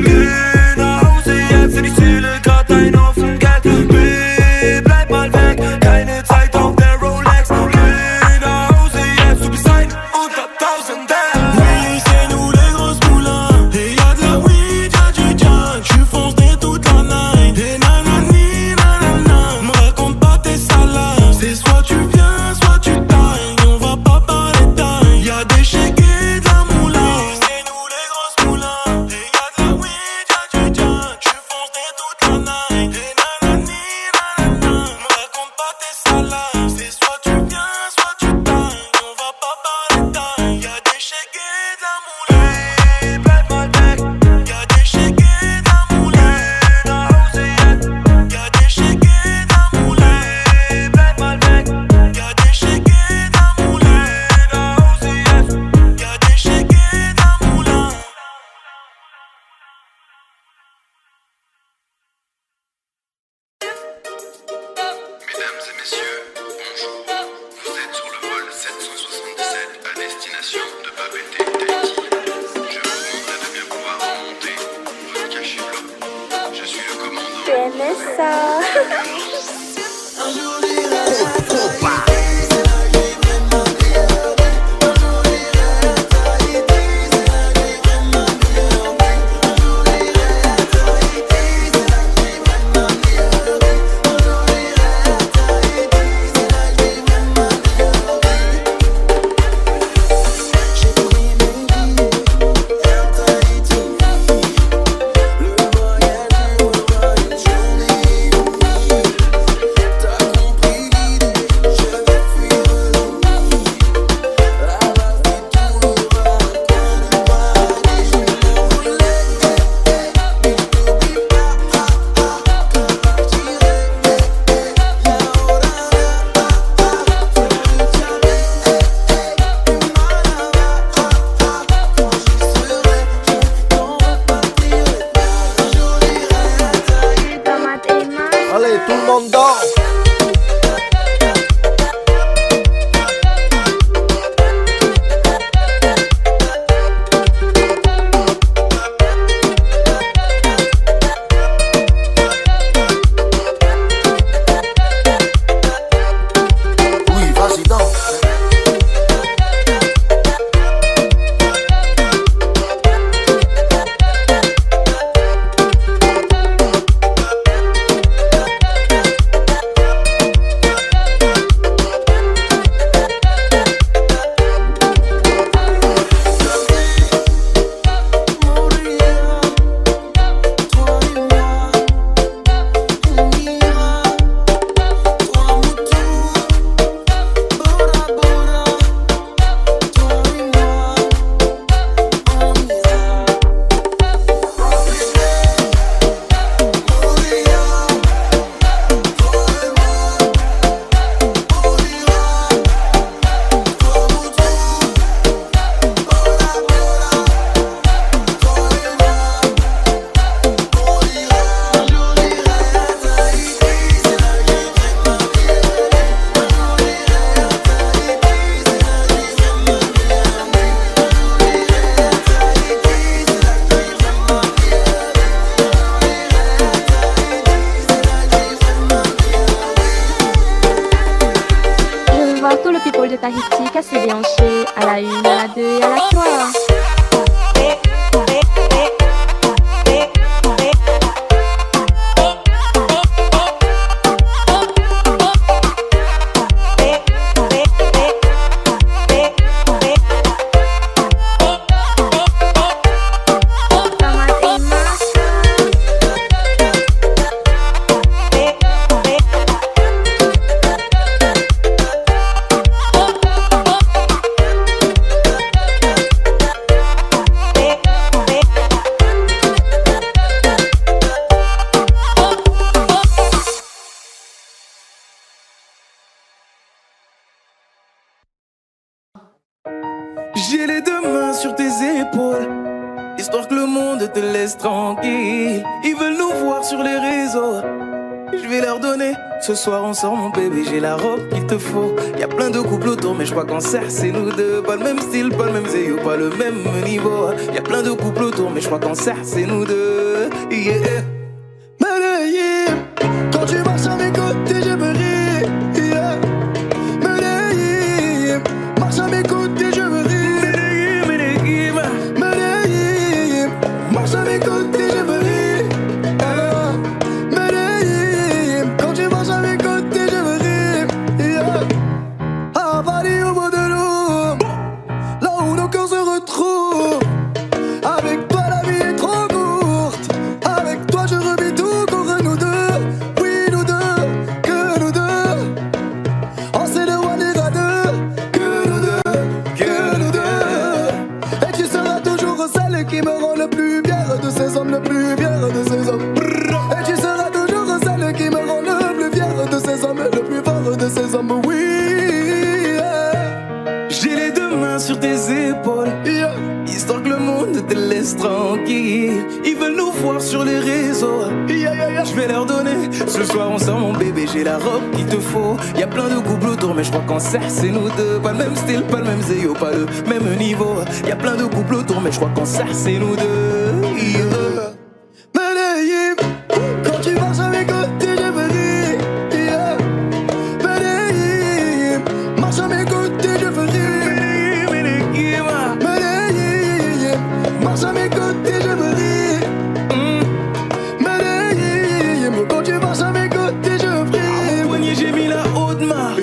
Geh nach Hause, jetzt, denn ich zähle grad ein Haufen Geld. Bleib destination de Babette Tahiti. Je vous demanderai de bien pouvoir remonter. Vodka Chivlo. Je suis le commandant. Tu aimais ça? Allez, tout le monde dort. Oui, vas-y, danse. Tout le people de Tahiti qui s'est déhanché à la 1, à la 2 et à la 3. J'ai les deux mains sur tes épaules, histoire que le monde te laisse tranquille. Ils veulent nous voir sur les réseaux, je vais leur donner. Ce soir on sort mon bébé, j'ai la robe qu'il te faut. Y'a plein de couples autour mais je crois qu'en serre c'est nous deux. Pas le même style, pas le même zéyo, pas le même niveau. Y'a plein de couples autour mais je crois qu'en serre c'est nous deux. Yeah. Medellín, quand tu marches à mes côtés je me ris. Yeah. Medellín, marche à mes côtés je me ris. Medellín, marche à mes côtés je me ris. Medellín, quand tu marches à mes côtés je me ris. Yeah. À Paris au bout de l'eau, là où nos cœurs se retrouvent. Avec toi la vie est trop courte. Avec toi je revis tout contre nous deux. Oui nous deux, que nous deux. On sait le one ira deux. Que nous deux, que nous deux. Et tu seras toujours celle qui me rend le plus fier de ces hommes, le plus fier de ces hommes. Et tu seras toujours celle qui me rend le plus fier de ces hommes, le plus fort de ces hommes. Oui, yeah. J'ai les deux mains sur tes épaules, yeah. Histoire que le monde monde te laisse tranquille. Ils veulent nous voir sur les réseaux. Je vais leur donner. Ce soir on sort mon bébé, j'ai la robe qu'il te faut. Y'a plein de couples autour, mais je crois qu'en cercle c'est nous deux. Pas le même style, pas le même zéyo, pas le même niveau. Y'a plein de couples autour, mais je crois qu'en cercle c'est nous deux. Medellín, quand tu marches à mes côtés, je veux rire. Medellín, marche à mes côtés, je veux rire. Medellín, marche à mes côtés, je veux rire. Medellín, quand tu marches à mes côtés, je veux rire. Au poignet, j'ai mis la haute main,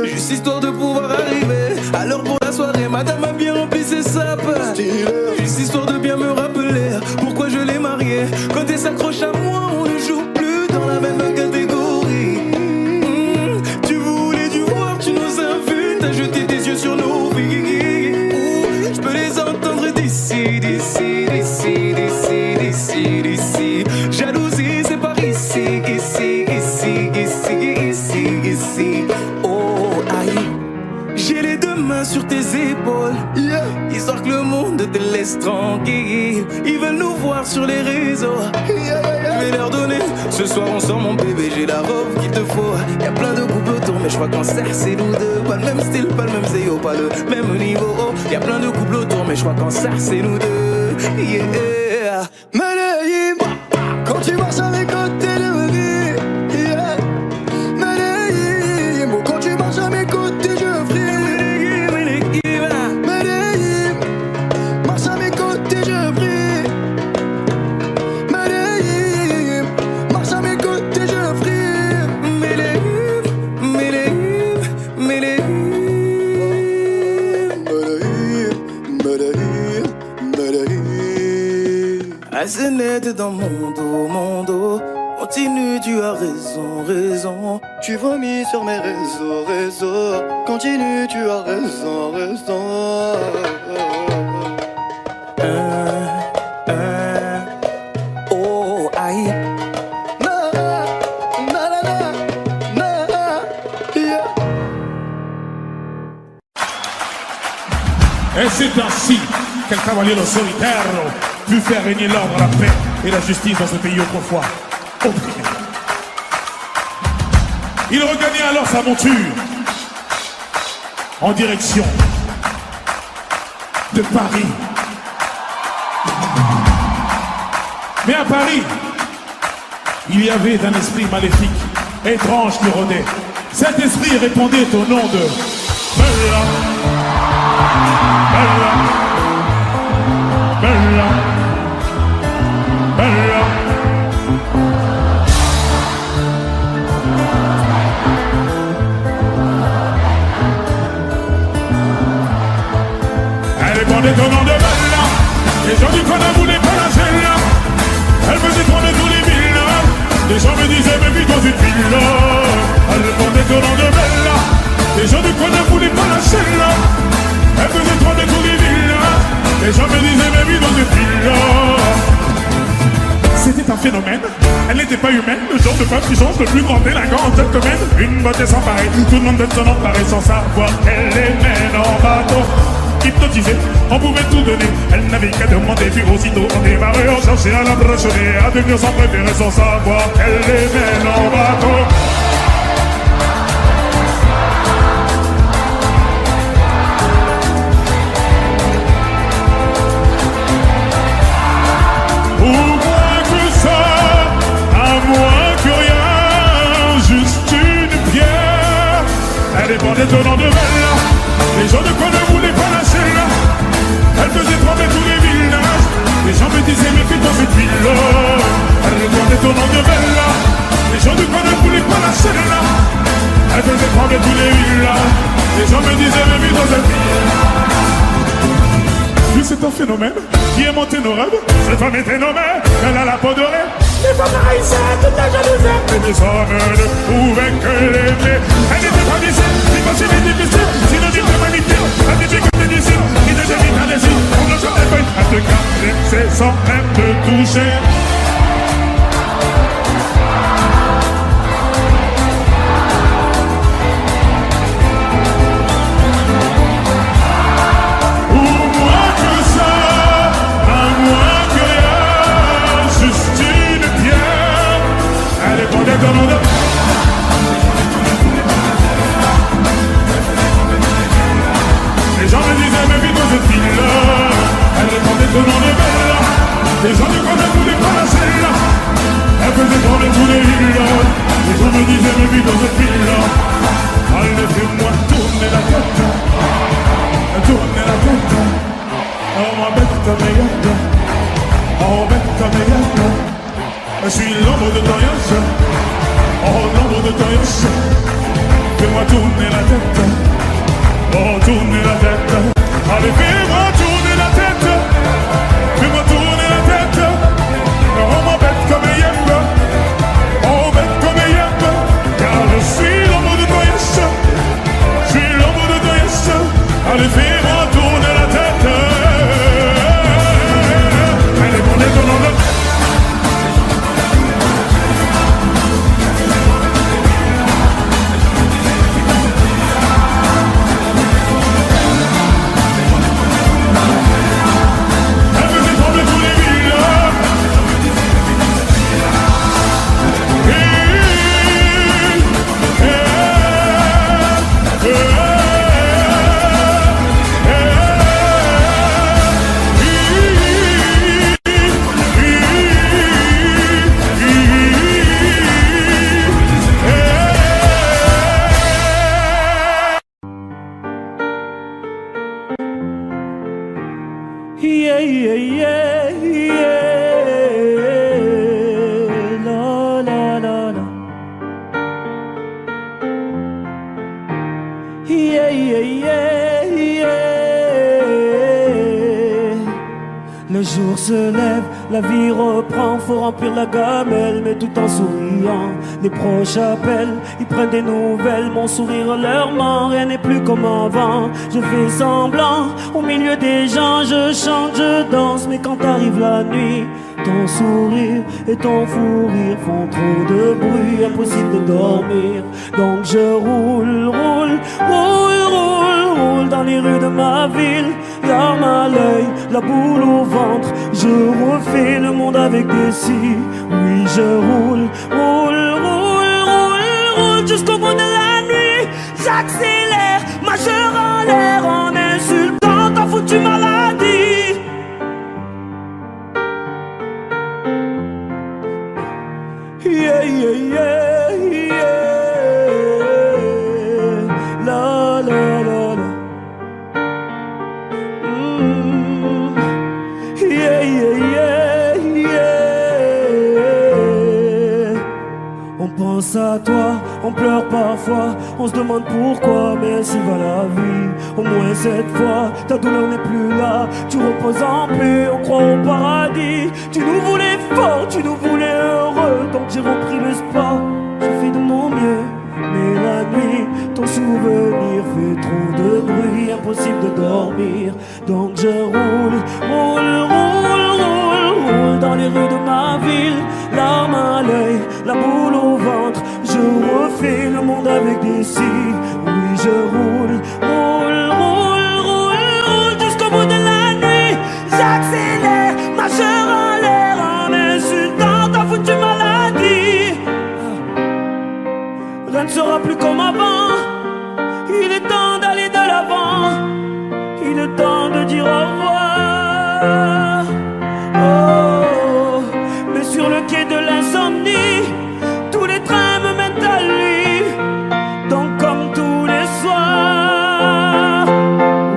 juste histoire de pouvoir arriver. Alors pour la soirée, madame a bien rempli ses sapins. Juste histoire de bien me rappeler pourquoi je l'ai mariée. Quand elle s'accroche à moi, on ne joue plus dans la même catégorie. Tu voulais du voir, tu nous as vus, t'as jeté tes yeux sur nos vies. Je peux les entendre d'ici, d'ici, d'ici, d'ici, d'ici, d'ici. Jalousie, c'est par ici, ici, ici, ici, ici, ici. Oh, aïe. J'ai les deux mains sur tes épaules, histoire que le monde te laisse tranquille. Ils veulent nous voir sur les réseaux. Je vais leur donner. Ce soir on sort mon bébé, j'ai la robe qu'il te faut. Y'a plein de couples autour, mais je crois qu'en cercle c'est nous deux. Pas le même style, pas le même zéyo, pas le même niveau. Y'a plein de couples autour, mais je crois qu'en cercle c'est nous deux. Yeah. Medellín, quand tu marches à mes côtés, je veux rire. Medellín, quand tu marches à mes côtés, je veux rire. C'est net dans mon dos, continue, tu as raison. Tu vomis sur mes réseaux, continue, tu as raison. Oh, aïe. Et c'est ainsi qu'un cavalier solitaire put faire régner l'ordre, la paix et la justice dans ce pays autrefois opprimé. Il regagnait alors sa monture en direction de Paris. Mais à Paris, il y avait un esprit maléfique, étrange qui rôdait. Cet esprit répondait au nom de Bella. Bella. Bella. Bella. Elle répondait au nom de Bella. Les gens du coin ne voulaient pas la celle-là. Elle faisait trembler tous les villages. Les gens me disaient mais vite dans une villa. Elle répondait au nom de Bella. Les gens du coin ne voulaient pas la celle-là. Elle faisait trembler tous les villages. Les gens me disaient mais vite dans une villa. C'était un phénomène, elle n'était pas humaine. Le genre de femme qui change le plus grand délinquant en cette domaine. Une beauté sans pareil, tout le monde donne son emparer sans savoir qu'elle les mène en bateau. Hypnotisée, on pouvait tout donner. Elle n'avait qu'à demander, puis aussitôt on démarrait. On cherchait à l'impressionner, à devenir son préféré sans savoir qu'elle les mène en bateau. Elle dépendait au nom de Bella. Les gens de quoi ne voulaient pas lâcher là. Elle faisait trembler tous les villages. Les gens me disaient mais fais dans cette ville-là. Elle dépendait au nom de Bella. Les gens de quoi ne voulaient pas lâcher là. Elle faisait trembler tous les villages. Les gens me disaient mais fais dans cette ville-là. Puis c'est un phénomène qui est monté nos rêves. Cette femme était nommée, elle a la peau dorée. Les femmes haïssaient toute la jalousie. Mais les hommes ne pouvaient que l'aimer. Elle n'était pas difficile, l'impossible est difficile. Synonyme de magnifique, la difficulté d'ici. Qui ne gêne pas les yeux, on ne jamais pas. Elle te caressait sans même te toucher. comme Yaka. Oh, bête comme Yaka. Je suis l'ombre de ton yaka. Oh, l'ombre de ton yaka. Fais-moi tourner la tête. Oh, tourner la tête. Allez, fais-moi tourner la tête. Fais-moi tourner la tête. Oh, ma bête comme Yaka. Oh, bête comme Yaka. Car je suis l'ombre de ton yaka. Je suis l'ombre de ton yaka. Allez, fais-moi tourner la tête. Allez, tournez ton nom de... Yeah, yeah, yeah, yeah. La, la, la, la. Yeah, yeah, yeah, yeah. Le jour se lève, la vie reprend, faut remplir la gamelle, mais tout en souriant. Les proches appellent, ils prennent des nouvelles, mon sourire leur ment, rien n'est plus comme avant. Je fais semblant, au milieu des gens, je chante, je danse, mais quand arrive la nuit, ton sourire et ton fou rire font trop de bruit, impossible de dormir. Donc je roule, roule, roule, roule, roule dans les rues de ma ville, larmes à l'œil, la boule au ventre. Je refais le monde avec des cils. Oui, je roule, roule, roule, roule, roule jusqu'au bout de la nuit. J'accélère, majeur en l'air, en insultant ta foutue maladie. Yeah, yeah, yeah, yeah. La, la, la, la. Yeah, yeah, yeah, yeah. On pense à toi, on pleure parfois, on se demande pourquoi, mais ainsi va la vie. Au moins cette fois, ta douleur n'est plus là, tu reposes en paix, on croit au paradis. Tu nous voulais fort, tu nous voulais heureux, donc j'ai repris l'espoir, je fais de mon mieux. Mais la nuit, ton souvenir fait trop de bruit, impossible de dormir. Donc je roule, roule, roule, roule, roule dans les rues de ma ville, larmes à l'œil, la boule au ventre. Je refais le monde avec des cils. Oui, je roule, roule, roule, roule, roule jusqu'au bout de la nuit. J'accélère, majeur en l'air, en insultant ta foutue maladie. Rien ne sera plus comme avant. Il est temps d'aller de l'avant. Il est temps de dire au revoir. Oh, mais sur le quai de l'insomnie, tous les trains me mènent à lui. Donc comme tous les soirs,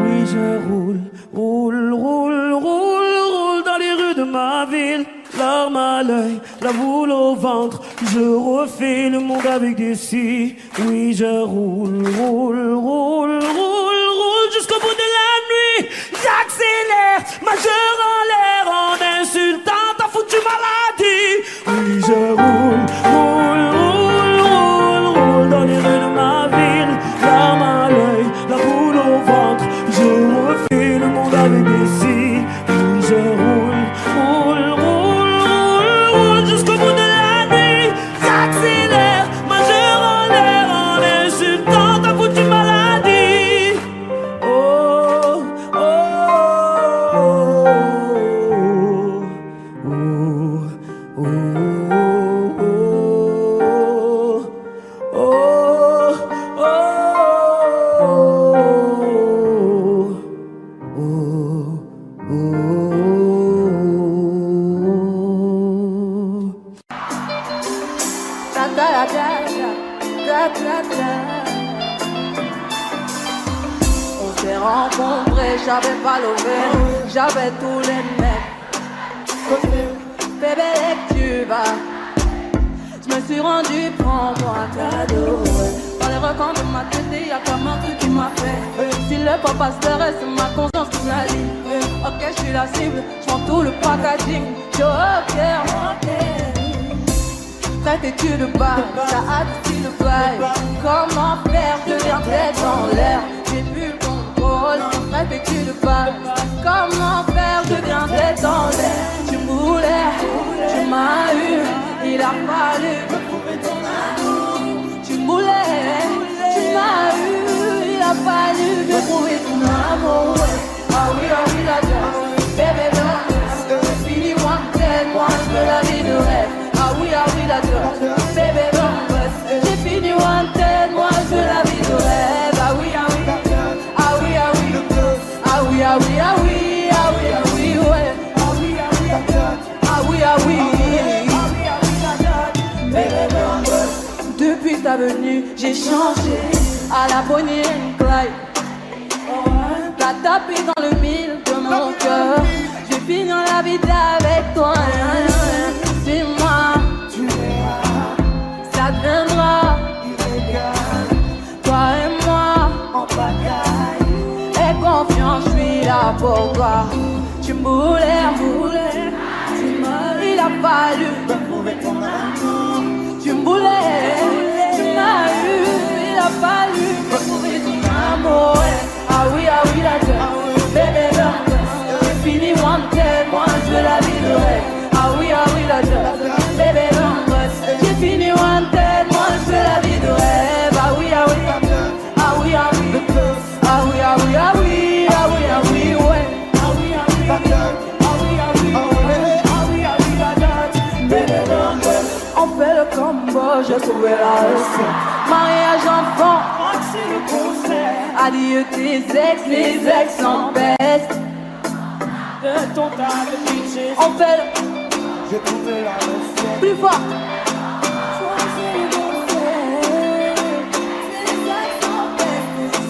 oui je roule, roule, roule, roule, roule dans les rues de ma ville, larmes à l'œil, la boule au ventre. Je refais le monde avec des cils. Oui je roule, roule, roule, roule, roule jusqu'au bout de la nuit. J'accélère, majeur en l'air, en insultant ta foutue maladie. Oui je roule, roule, roule, roule, roule dans les rues de ma ville, larmes à l'œil, la boule au ventre. Je refais le monde avec des cils. Oui je roule, roule, roule, roule, roule jusqu'au bout de la nuit. J'accélère, majeur en l'air, en insultant ta foutue maladie. rencontré, j'avais pas levé, j'avais tous les mecs. Bébé, dès que tu vas, je me suis rendu, prends-moi un cadeau. Dans les recoins de ma tête, il y a comme un truc qui m'a fait. Si le papa se reste, c'est ma conscience qui me l'a dit. Ok, je suis la cible, je prends tout le packaging. Je repère, cette étude de base, ça a du le bail. Comment faire, je viens tête en l'air. J'ai plus le contrôle, cette étude de base. Comment faire, je viens tête en l'air. Tu moulais, tu m'as eu, il a fallu me prouver ton amour. Tu moulais, tu m'as eu, il a fallu me prouver ton amour. Ah oui, la gueule, bébé, fini moi, moi, je veux la vie de rêve. Ah oui, la gueule, bébé, j'ai fini wanted, moi, je veux la vie de rêve. Ah oui, ah oui, ah oui, ah oui, ah oui, ah oui, ah oui, ah oui, ah oui, ouais. Ah oui, ah oui, ah oui, ah oui. Depuis ta venue, j'ai changé à la Bonnie and Clyde. T'as tapé dans le mille de mon cœur. J'ai fini la vie avec toi. Dis-moi, ça deviendra toi et moi en bataille. Et confiance, je suis là pour toi. Tu me voulais, il a fallu me prouver ton amour. Tu me voulais, tu m'as eu, il a fallu me prouver ton amour. Ah oui, la gueule, bébé, j'ai fini wanted, moi je veux la vie de rêve. Ah oui, la gueule, bébé, j'ai fini wanted, moi je veux la vie de rêve. Ah oui, ah oui, ah oui, ah oui, ah oui, ah oui, ah oui, ah oui, ah oui, ouais. Ah oui, ah oui, ah oui, ah oui, ah oui, ah oui, la date, bébé, on fait le combo, j'ai trouvé la leçon. Mariage enfant, c'est le concert. Adieu tes ex, les ex en peste. De ton tas de bitches, on fait le... J'ai trouvé la leçon. Plus fort.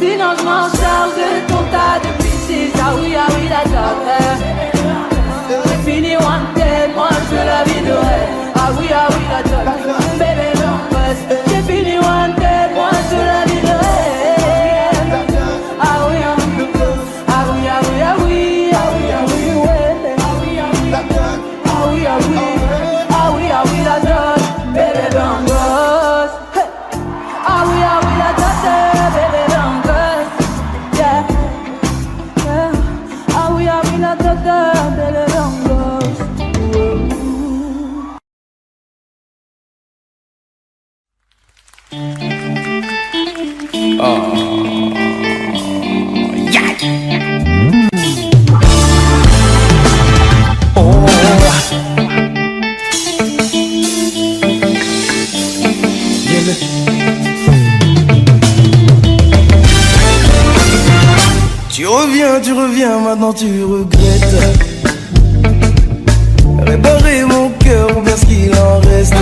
Sinon je m'en charge de ton tas de bitches. Ah oui, la date. J'ai fini wanted, moi je veux la vie de rêve. Ah oui, la date. Bébé, j'ai fini wanted, moi je veux la vie de rêve. Ah oui, ah oui, ah oui, ah oui, ah oui, ah oui, ouais. Ah oui, ah oui, ah oui, ah oui, ah oui, la date, bébé, bangos. Ah oui, la date, bébé, bangos. Yeah, yeah. Ah oui, la date, bébé, bangos. Tu reviens, maintenant tu regrettes. Réparer mon cœur ou bien ce qu'il en reste.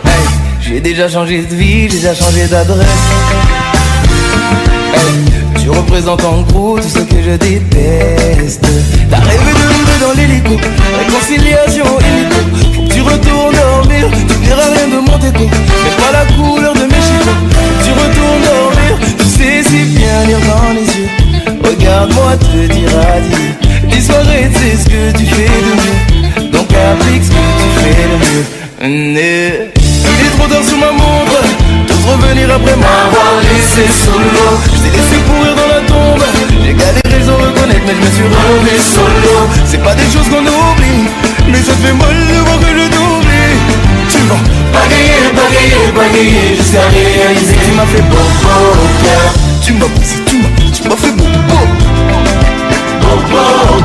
Hey, j'ai déjà changé de vie, j'ai déjà changé d'adresse. Hey, tu représentes en gros tout ce que je déteste. T'as rêvé de vivre dans l'hélico, réconciliation illico. Faut que tu retournes dormir, tu verras rien de mon déco. Mais pas la couleur de mes chicots. Tu retournes dormir, tu sais si bien lire dans les yeux. Regarde-moi te dire adieu. Les soirées, c'est ce que tu fais de mieux. Donc applique ce que tu fais de mieux. Il est trop tard sous ma montre. T'oses revenir après m'avoir laissé solo. Je t'ai laissé pourrir dans la tombe. J'ai galéré sans reconnaître, mais je me suis remis solo. C'est pas des choses qu'on oublie, mais ça te fait mal de voir que je t'oublie. Tu vas bagayer jusqu'à réaliser. Tu m'as fait beau au cœur. Tu m'as brisé, tu m'as fait beau au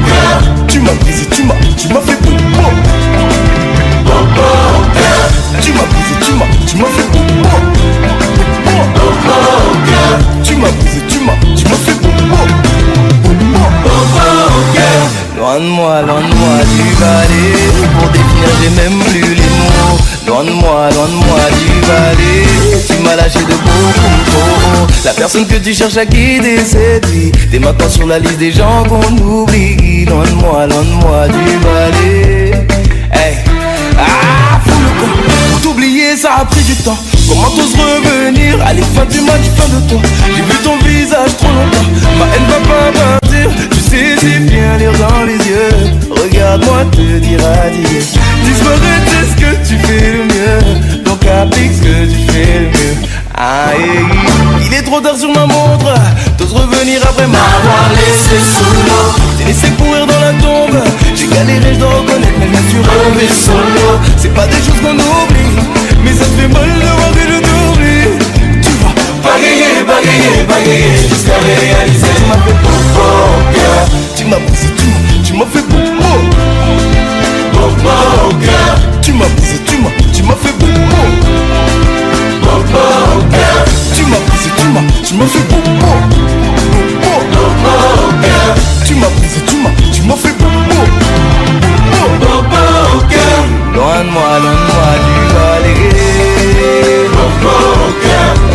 cœur. Tu m'as brisé, tu m'as fait beau au cœur. Tu m'as brisé, tu m'as fait beau au cœur. Tu m'as brisé, tu m'as fait beau au cœur. Loin de moi, tu vas aller. Pour définir, j'ai même plus les mots. loin de moi du valet. Tu m'as lâché de beaucoup. La personne que tu cherches à quitter c'est lui. T'es maintenant sur la liste des gens qu'on oublie. Loin de moi du valet. Hey. Ah, fous le camp. Pour t'oublier ça a pris du temps. Comment t'oses revenir? Allez, fin du match, fin de toi. J'ai vu ton visage trop longtemps. Ma haine va pas partir. Tu sais, j'ai bien lire dans les yeux. Regarde-moi te dire adieu. Disparaître, c'est ce que tu fais le mieux. Donc applique ce que tu fais le mieux. Aïe, il est trop tard sur ma montre. T'oses revenir après m'avoir laissé sous l'eau. T'es laissé pourrir dans la tombe. J'ai galéré, je dois reconnaître, mais je suis relevé solo. C'est pas des choses qu'on oublie, mais ça te fait mal de voir que je t'oublie. Tu vas bagayer jusqu'à réaliser. Tu m'as fait beau au cœur. Tu m'as brisé, tu m'as fait beau au cœur. Tu m'as brisé, tu m'as fait beau au cœur. Tu m'as brisé, tu m'as fait beau au cœur. Tu m'as brisé, tu m'as fait beau au cœur. Loin de moi du valet.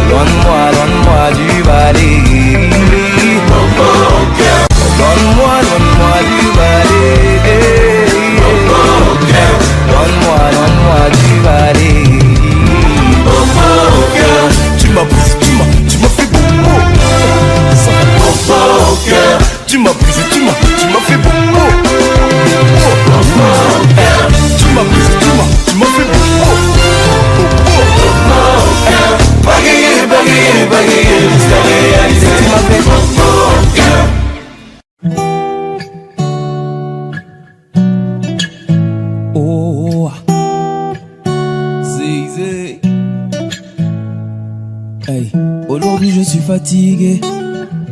Loin de moi du valet. Loin de moi du valet. Loin de moi du valet. Tu m'as brisé, tu m'as fait beau au cœur. Tu m'as brisé, tu m'as fait beau au cœur. Tu m'as brisé, tu m'as fait beau au cœur. Bagayer jusqu'à réaliser. Tu m'as fait beau au cœur. Oh, zé. Hey, aujourd'hui je suis fatigué.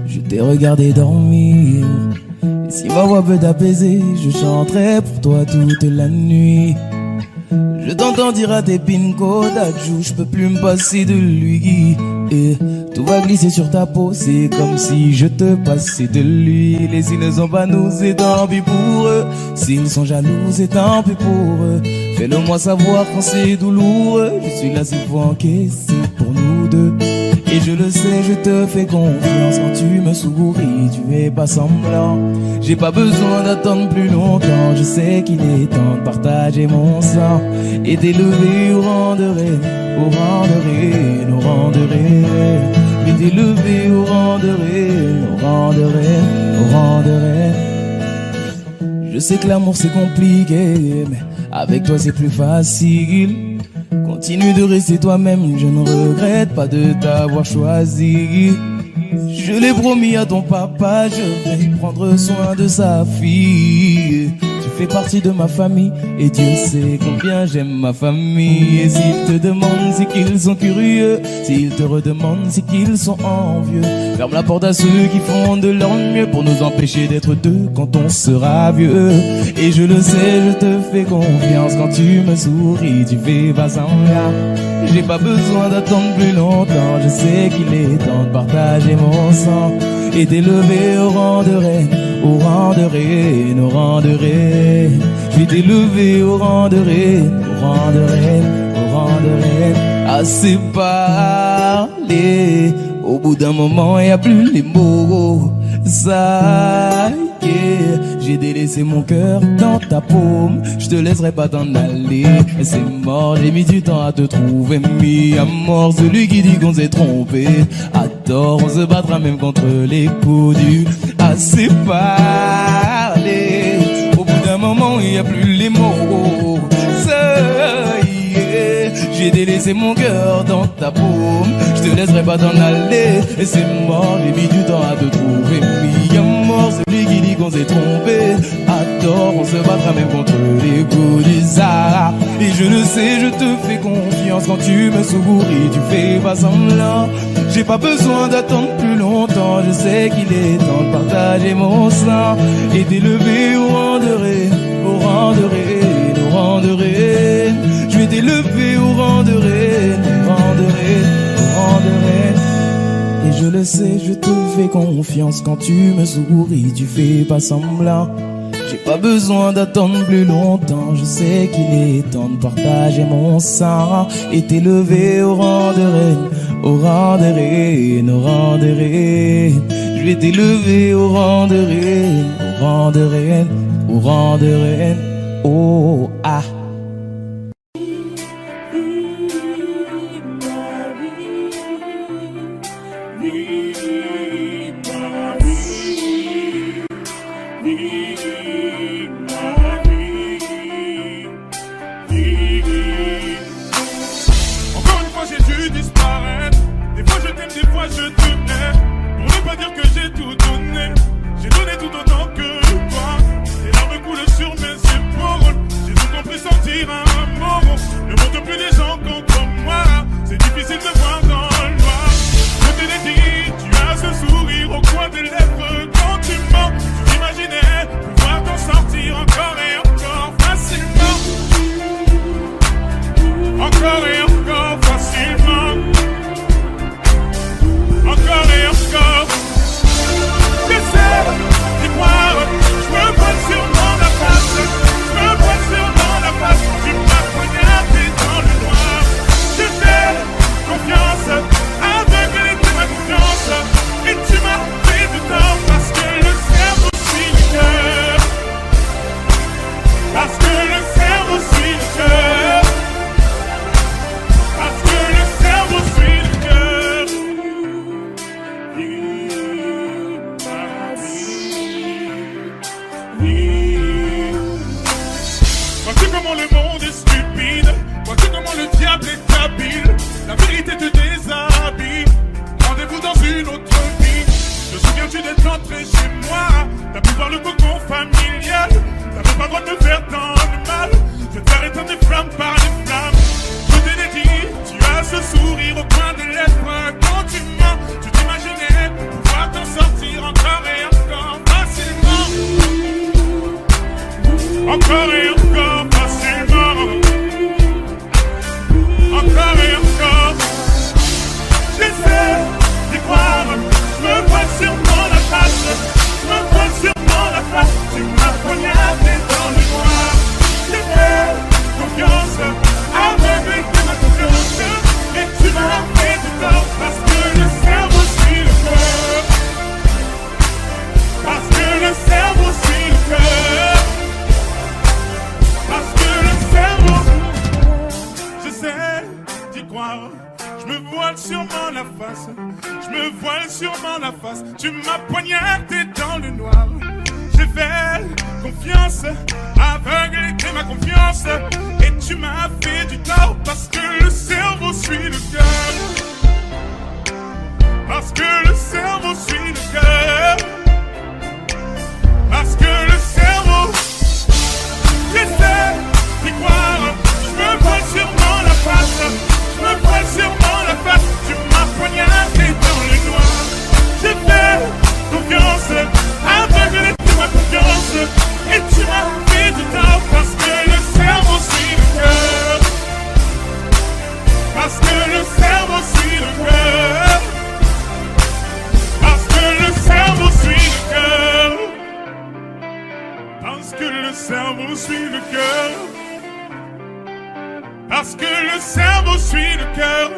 Je t'ai regardé dormir. Et si ma voix peut t'apaiser, je chanterai pour toi toute la nuit. Je t'entends dire à tes pinko d'adjou, je peux plus me passer de lui. Et tout va glisser sur ta peau, c'est comme si je te passais de lui. Les îles ne sont pas nous, c'est tant pis pour eux. S'ils sont jaloux, c'est tant pis pour eux. Fais-le moi savoir quand c'est douloureux. Je suis là s'il faut encaisser pour nous deux. Et je le sais, je te fais confiance. Quand tu me souris, tu es pas semblant. J'ai pas besoin d'attendre plus longtemps. Je sais qu'il est temps de partager mon sang et d'élever au rang de reine, au rang de reine, au rang de reine. Et d'élever au rang de reine, au rang de reine, au rang de reine. Je sais que l'amour c'est compliqué, mais avec toi c'est plus facile. Continue de rester toi-même, je ne regrette pas de t'avoir choisi. Je l'ai promis à ton papa, je vais prendre soin de sa fille. Tu fais partie de ma famille et Dieu sait combien j'aime ma famille. Et s'ils te demandent, c'est qu'ils sont curieux. S'ils te redemandent, c'est qu'ils sont envieux. Ferme la porte à ceux qui font de leur mieux pour nous empêcher d'être deux quand on sera vieux. Et je le sais, je te fais confiance. Quand tu me souris, tu fais pas semblant. J'ai pas besoin d'attendre plus longtemps. Je sais qu'il est temps de partager mon sang et d'élever au rang de reine, au rang de reine, au rang de reine. Je vais t'élever au rang de reine, au rang de reine, au rang de reine. Assez parlé, au bout d'un moment y a plus les mots. Ça y est, j'ai délaissé mon cœur dans ta paume. Je te laisserai pas t'en aller. C'est mort, j'ai mis du temps à te trouver. Mis à mort celui qui dit qu'on s'est trompé. À tort, on se battra même contre les coups du assez parlé. Au bout d'un moment, il n'y a plus les mots. Ça y est, j'ai délaissé mon cœur dans ta paume. Je te laisserai pas t'en aller. Et c'est mort, j'ai mis du temps à te trouver. Mis à mort celui qui dit qu'on s'est trompé. À tort, on se battra même contre les coups du Sahara. Et je le sais, je te fais confiance. Quand tu me souris, tu fais pas semblant. J'ai pas besoin d'attendre plus longtemps. Je sais qu'il est temps de partager mon sang et d'élever au rang de reine, au rang de reine, au rang de reine. Je vais t'élever au rang de reine, au rang de reine, au rang de reine. Et je le sais, je te fais confiance. Quand tu me souris, tu fais pas semblant. J'ai pas besoin d'attendre plus longtemps. Je sais qu'il est temps de partager mon sang et t'élever au rang de reine, au rang de reine, au rang de reine. Je vais t'élever au rang de reine, au rang de reine, au rang de reine. Oh ah. Encore une fois j'ai dû disparaître. Des fois je t'aime, des fois je te hais. Pour ne pas dire que j'ai tout donné. J'ai donné tout autant que toi. Les larmes coulent sur mes épaules. J'ai tout compris, sentir un mort. Ne montre plus les gens contre moi. C'est difficile de voir dans le noir. Je te l'ai dit, tu as ce sourire au coin des lèvres. Quand tu mens, tu imaginais pouvoir t'en sortir encore et encore facilement. Encore et encore facilement. Encore et encore. J'essaie d'y croire. Je me vois sûrement la face. Je me vois sûrement la face. Tu m'as poignardé dans le noir. J'ai fait confiance. Aveugle était ma confiance. Et tu m'as fait du temps. Parce que le cerveau suit le cœur. Parce que le cerveau suit le cœur. Parce que le cerveau suit le cœur. Vois-tu comment le monde est stupide? Vois-tu comment le diable est habile? La vérité te déshabille. Rendez-vous dans une autre vie. Te souviens-tu d'être entré chez moi? T'as pu voir le cocon familial. T'avais pas le droit de me faire tant de mal. Je vais te faire éteindre des flammes par les flammes. Je te l'ai dit, tu as ce sourire au coin de lèvres. Quand tu mens, tu t'imaginais pouvoir t'en sortir encore et encore facilement. Encore et encore facilement. Encore et encore. J'essaie d'y croire. Je me vois sûrement la face. Je me vois sûrement la face. Tu m'as poignardé dans le noir. J'ai fait confiance. Aveugle était ma confiance. Et tu m'as fait du tort. Parce que le cerveau suit le cœur. Parce que le cerveau suit le cœur. Parce que le cerveau. J'essaie d'y croire. Je me voile sûrement la face. Je me voile sûrement la face. Tu m'as poignardé dans le noir. J'ai fait confiance. Aveugle était ma confiance. Et tu m'as fait du tort. Parce que le cerveau suit le cœur. Parce que le cerveau suit le cœur. Parce que le cerveau. J'essaie d'y croire. Je me voile sûrement la face. Je me voile sûrement la face. Tu m'as poignardé dans le noir. J'ai fait confiance. Aveugle était ma confiance. Et tu m'as fait du tort. Parce que le cerveau suit le cœur. Parce que le cerveau suit le cœur. Parce que le cerveau suit le cœur. Parce que le cerveau suit le cœur. Parce que le cerveau suit le cœur.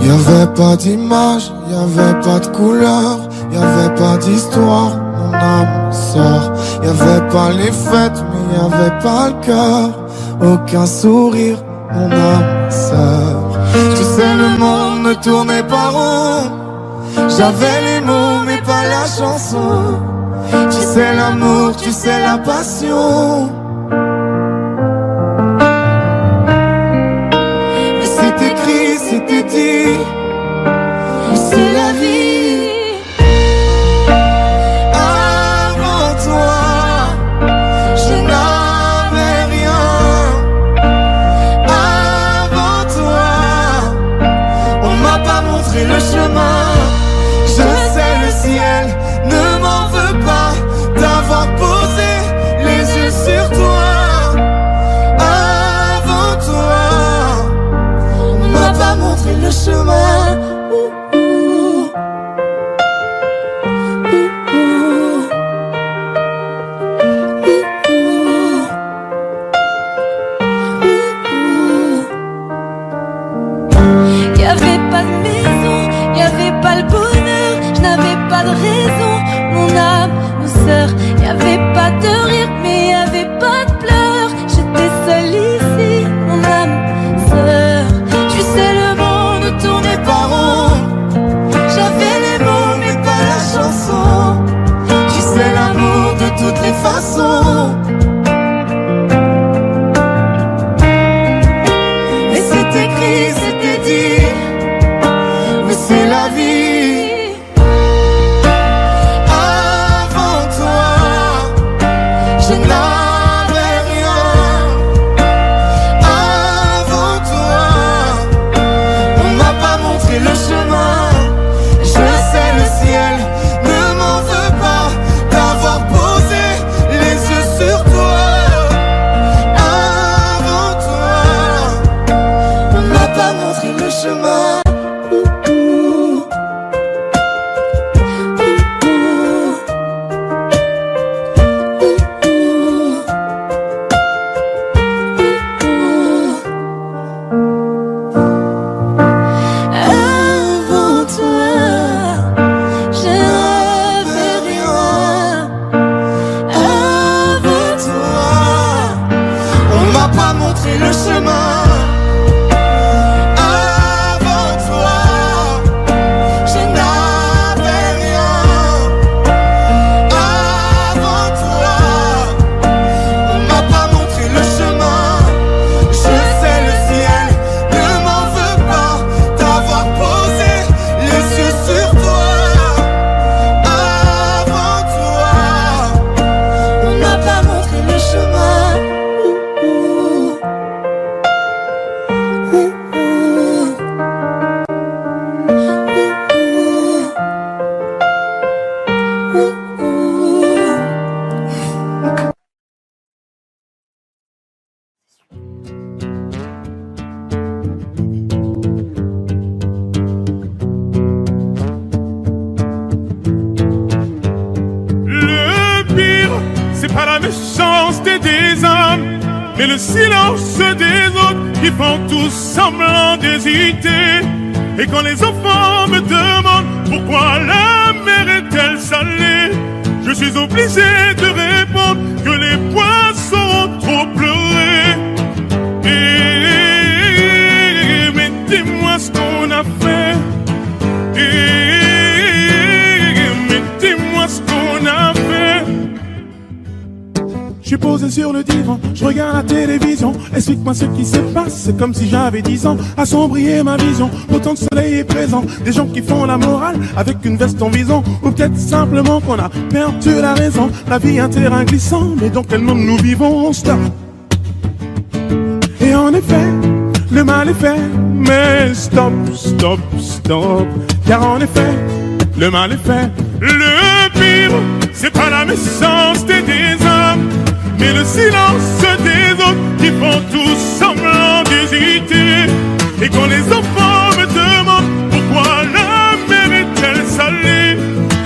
Y'avait pas d'image, y'avait pas de couleur, y'avait pas d'histoire, mon âme sort. Y'avait pas les fêtes, mais y'avait pas le cœur. Aucun sourire, mon âme sort. Tu sais, le monde ne tournait pas rond. J'avais les mots, mais pas la chanson. Tu sais l'amour, tu sais la passion. Mais c'est écrit, c'était dit. C'est la vie. Avant toi, je n'avais rien. Avant toi, on m'a pas montré montré le chemin. Je sais le ciel ne m'en veut pas d'avoir posé les yeux sur toi. Avant toi, on m'a pas montré le chemin. Y'avait pas de maison, y'avait pas le bonheur, je n'avais pas de raison, mon âme, mon sœur. Y'avait pas de rire, mais y'avait pas de pleurs. J'étais seule ici, mon âme, sœur. Tu sais, le monde tournait pas rond. J'avais les mots, mais pas la chanson. Tu sais, l'amour de toutes les façons. Mais c'était écrit, c'était dit. C'est la vie. Avant toi, je n'avais rien. Avant toi, on m'a pas montré le chemin. Je sais le ciel ne m'en veut pas d'avoir posé les yeux sur toi. Avant toi, on m'a pas montré le chemin. Le chemin. Avant toi, je n'avais rien. Avant toi, on m'a pas montré le chemin. Je sais le ciel ne m'en veut pas d'avoir posé les yeux sur toi. Avant toi, on m'a pas montré le chemin. Pas la méchanceté des hommes, mais le silence des autres qui font tous semblant d'hésiter. Et quand les enfants me demandent pourquoi la mer est-elle salée, je suis obligé de répondre que les poissons ont trop pleuré. Mais dis-moi ce qu'on a fait. Mais dis-moi ce qu'on a fait. Je suis posé sur le divan, je regarde la télévision. Explique-moi ce qui se passe, c'est comme si j'avais 10 ans. Assombrir ma vision, autant de soleil est présent. Des gens qui font la morale avec une veste en vison. Ou peut-être simplement qu'on a perdu la raison. La vie est un terrain glissant, mais dans quel monde nous vivons? Stop. Et en effet, le mal est fait. Mais stop, stop, stop. Car en effet, le mal est fait. Le pire, c'est pas la méchanceté des hommes, mais le silence des autres qui font tous semblant d'hésiter. Et quand les enfants me demandent pourquoi la mer est-elle salée,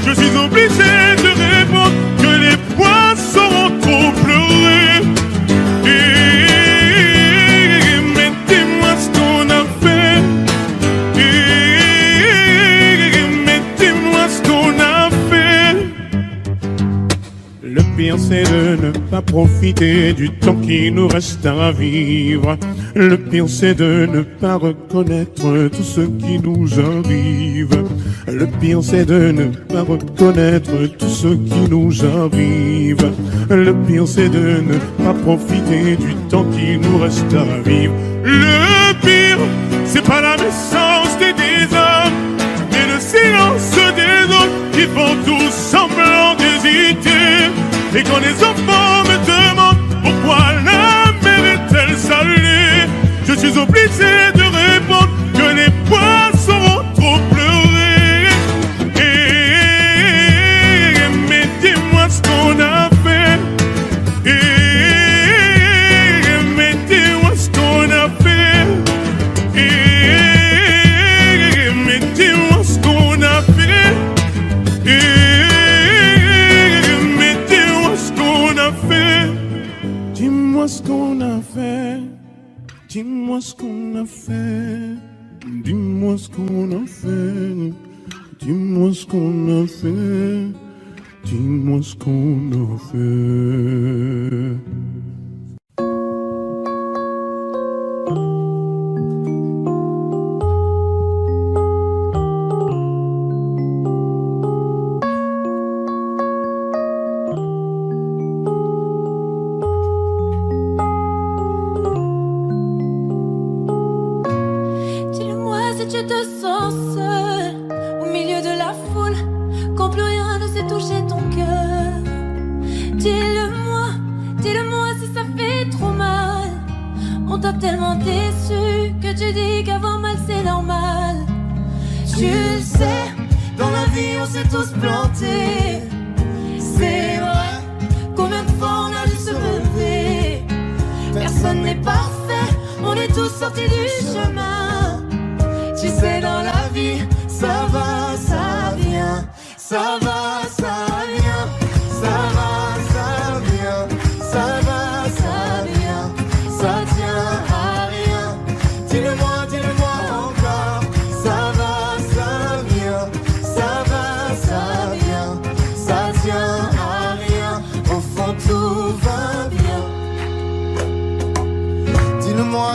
je suis obligé de répondre que les poissons ont trop pleuré. Mais dis-moi ce qu'on a fait. Mais dis-moi ce qu'on a fait. Le pire c'est de ne pas profiter du temps qui nous reste à vivre. Le pire c'est de ne pas reconnaître tout ce qui nous arrive. Le pire c'est de ne pas reconnaître tout ce qui nous arrive. Le pire c'est de ne pas profiter du temps qui nous reste à vivre. Le pire c'est pas la méchanceté des hommes, mais le silence des autres qui font tous semblant d'hésiter. Et quand les enfants me demandent pourquoi la mer est-elle salée, je suis obligé de répondre que les poissons ont trop pleuré. ce qu'on a fait. Dis-moi ce qu'on a fait. Dis-moi ce qu'on a fait. Dis-moi ce qu'on a fait. Dis-le-moi si tu te sens seul au milieu de la foule, quand plus rien ne sait toucher ton cœur. Dis-le-moi, dis-le-moi si ça fait trop mal. On t'a tellement déçu que tu dis qu'avoir mal c'est normal. Tu le sais, dans la vie on s'est tous plantés. C'est vrai, combien de fois on a dû se relever. Personne n'est parfait, on est tous sortis du chemin. Tu sais, dans la vie, ça va, ça vient. Ça va, ça vient. Ça va, ça vient. Ça va, ça vient. Ça tient à rien. Dis-le-moi encore. Ça va, ça vient. Ça va, ça vient. Ça tient à rien. Au fond, tout va bien. Dis-le-moi,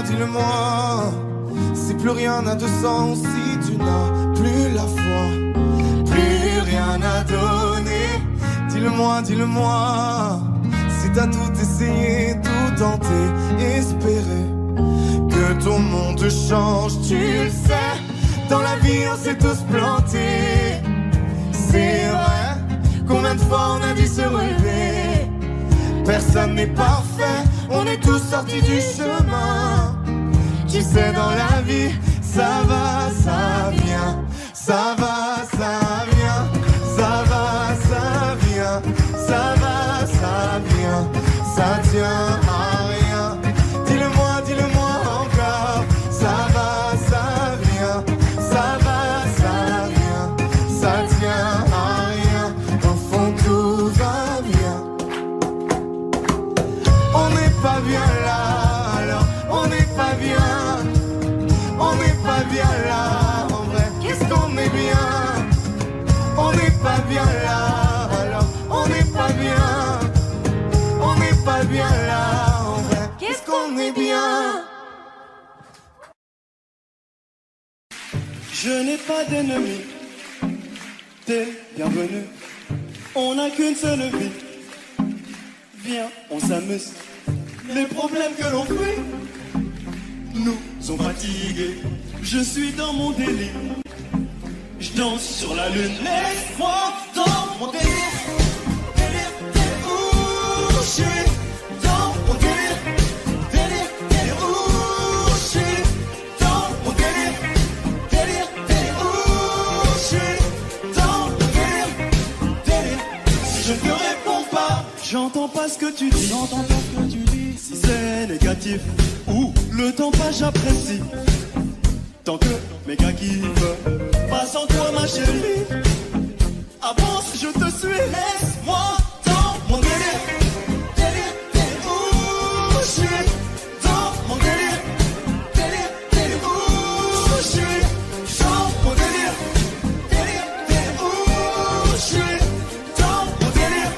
si plus rien n'a de sens, si tu n'as plus la foi, plus rien à donner. Dis-le-moi, si t'as tout essayé, tout tenté, espéré que ton monde change. Tu le sais, dans la vie on s'est tous plantés. C'est vrai, combien de fois on a dû se relever. Personne n'est parfait, on est tous sortis du chemin. Tu sais, dans la vie, ça va, ça vient. Ça va, ça vient. Ça va, ça vient. Ça va, ça vient. Ça tient à rien. Dis-le-moi encore. Ça va, ça vient. Ça va, ça vient. Ça tient à rien. Au fond, tout va bien. On n'est pas bien là, alors on n'est pas bien. On n'est pas bien là, en vrai, qu'est-ce qu'on est bien. On n'est pas bien là, alors on n'est pas bien. On n'est pas bien là, en vrai, qu'est-ce qu'on est bien. Je n'ai pas d'ennemis, t'es bienvenu. On n'a qu'une seule vie, viens, on s'amuse. Les problèmes que l'on fuit nous ont fatigués. Je suis dans mon délire, je danse sur la lune. Laisse-moi dans mon délire, délire, délire. Ouh, je suis dans mon délire, délire, délire. Ouh, je suis dans mon délire, délire, délire. Ouh, je suis dans mon délire, délire. Si je ne te réponds pas, j'entends pas ce que tu dis. J'entends pas ce que tu dis. Si c'est négatif ou le temps passe, j'apprécie. Tant que mes gars kiffent, pas sans toi ma chérie. Avance, je te suis. Laisse-moi dans mon délire, délire, délire. Ouh, je suis dans mon délire, délire, délire. Ouh, je suis dans mon délire, délire, délire. Ouh, je suis dans mon délire,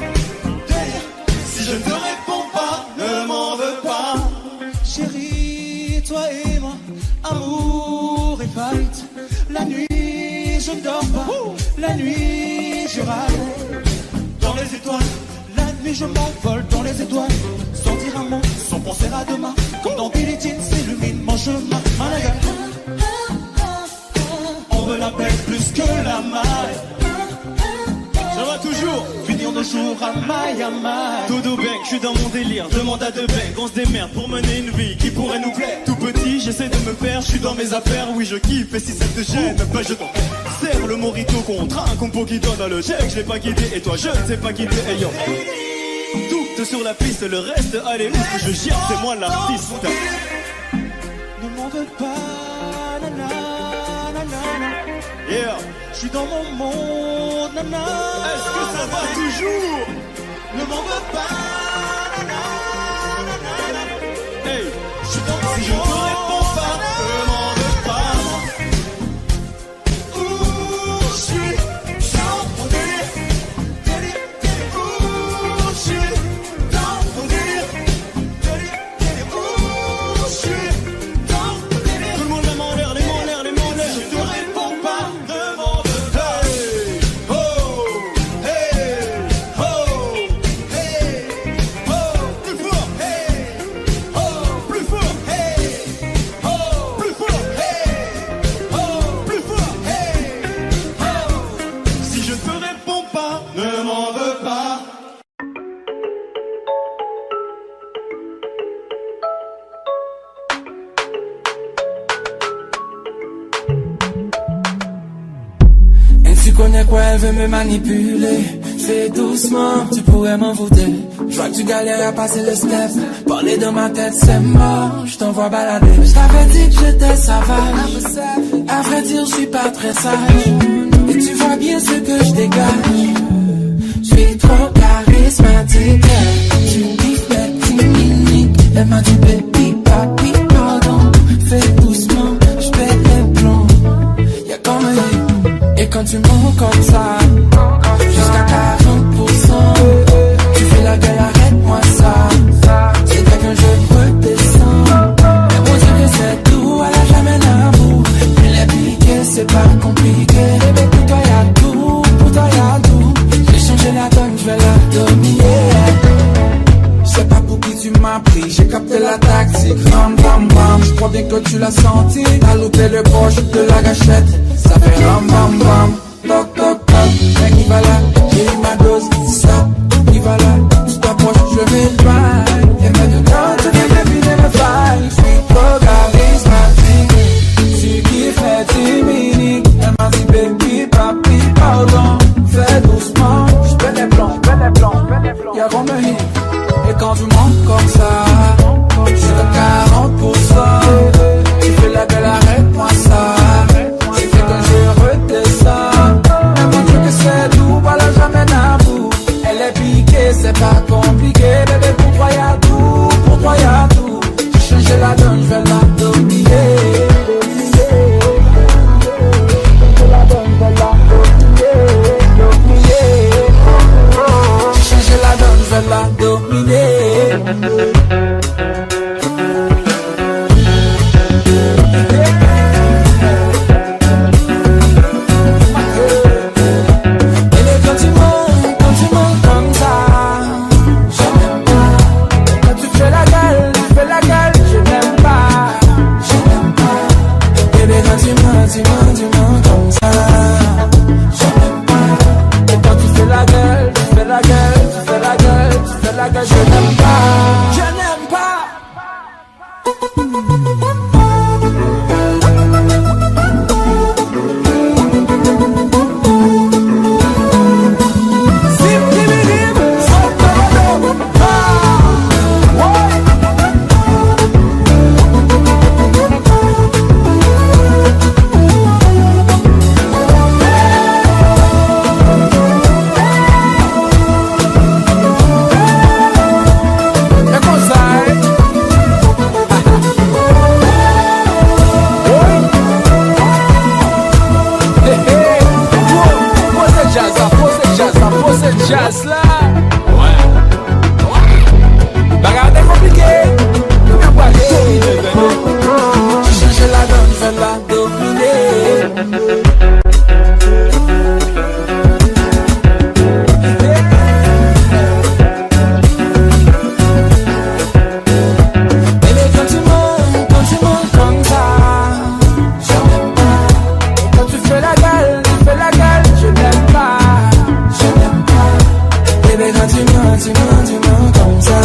délire. Si je ne te réponds pas, ne m'en veux pas. Chérie, toi et moi, amour et fight. La nuit, je ne dors pas. La nuit, je râle. Dans les étoiles, la nuit, je m'envole dans les étoiles. Sans dire un mot, sans penser à demain. Comme dans Billie Jean, s'illumine mon chemin. Malaga. On veut la paix plus que la maille. Ça va toujours, finir nos jours à Miami. Dodo Bang, je suis dans mon délire, demande à deux becs. On se démerde pour mener une vie qui pourrait nous plaire. Tout petit, j'essaie de me faire, je suis dans mes affaires. Oui, je kiffe, et si ça te gêne, bah je t'en serre le morito contre un compo qui donne le chèque. Je l'ai pas guidé, et toi je ne sais pas guider. Hey yo, tout sur la piste, le reste, allez, où que je gère, c'est moi l'artiste. Ne m'en veux pas, nanana. Yeah, je suis dans mon monde, nana. Est-ce que ça va toujours? Ne m'en veux pas, nana. Hey, je suis dans mon monde. Si je ne te réponds pas, connais quoi, elle veut me manipuler. Fais doucement, tu pourrais m'envoûter. Je vois que tu galères à passer le step. Parler dans ma tête, c'est mort, je t'envoie balader. Je t'avais dit que j'étais sauvage. À vrai dire, je suis pas très sage. Et tu vois bien ce que je dégage. Je suis trop charismatique. Tu me kiffes, mais tu m'iniques. Elle m'a dit baby, papi, pardon. Fais doucement, je pète les plombs. Y'a comme un. Et quand tu montes comme ça, jusqu'à 40%, tu fais la gueule, arrête-moi ça. C'est vrai que je redescends. Mais on dit que c'est tout, elle a jamais l'amour. Elle est piquée, c'est pas compliqué. Bébé, pour toi y'a tout, pour toi y'a tout. J'ai changé la donne, je vais la dominer. Je sais pas pour qui tu m'as pris, j'ai capté la tactique. Ram, bam, bam, je crois bien que tu l'as senti. T'as loupé le poche de la gâchette. Ça fait ram, bam, bam. Toc, toc, toc, mec, il va là, j'ai eu ma dose, stop, il va là, tu t'approches, je m'éloigne. Et maintenant, tu viens deviner me faille, je suis trop charismatique. Tu kiffes, mais tu m'iniques. Elle m'a dit, baby, papi, pardon. Fais doucement, je fais les plans, y'a comme un hit. Et quand tu montes comme ça, je suis à 40%. Tu fais la belle, arrête-moi ça. C'est fait que je redescends. Elle montre que c'est tout, voilà jamais d'amour. Elle est piquée, c'est pas compliqué. Bébé, pour toi y'a tout, pour toi y'a tout. J'ai changé la donne, je vais la dominer. J'ai la donne, je vais la dominer. J'ai changé la donne, je vais la dominer. Dis-moi comme ça, je n'aime pas. Et quand tu fais la gueule, tu fais la gueule, tu fais la gueule, tu fais la gueule, je n'aime pas, je n'aime pas. Jazz là, bagarre est compliquée, nous bien pas dominer. J'ai changé la donne, je vais la dominer. Bébé, quand tu montes comme ça, je n'aime pas. Quand tu fais la gueule, je n'aime pas. Bébé, quand tu mens comme ça,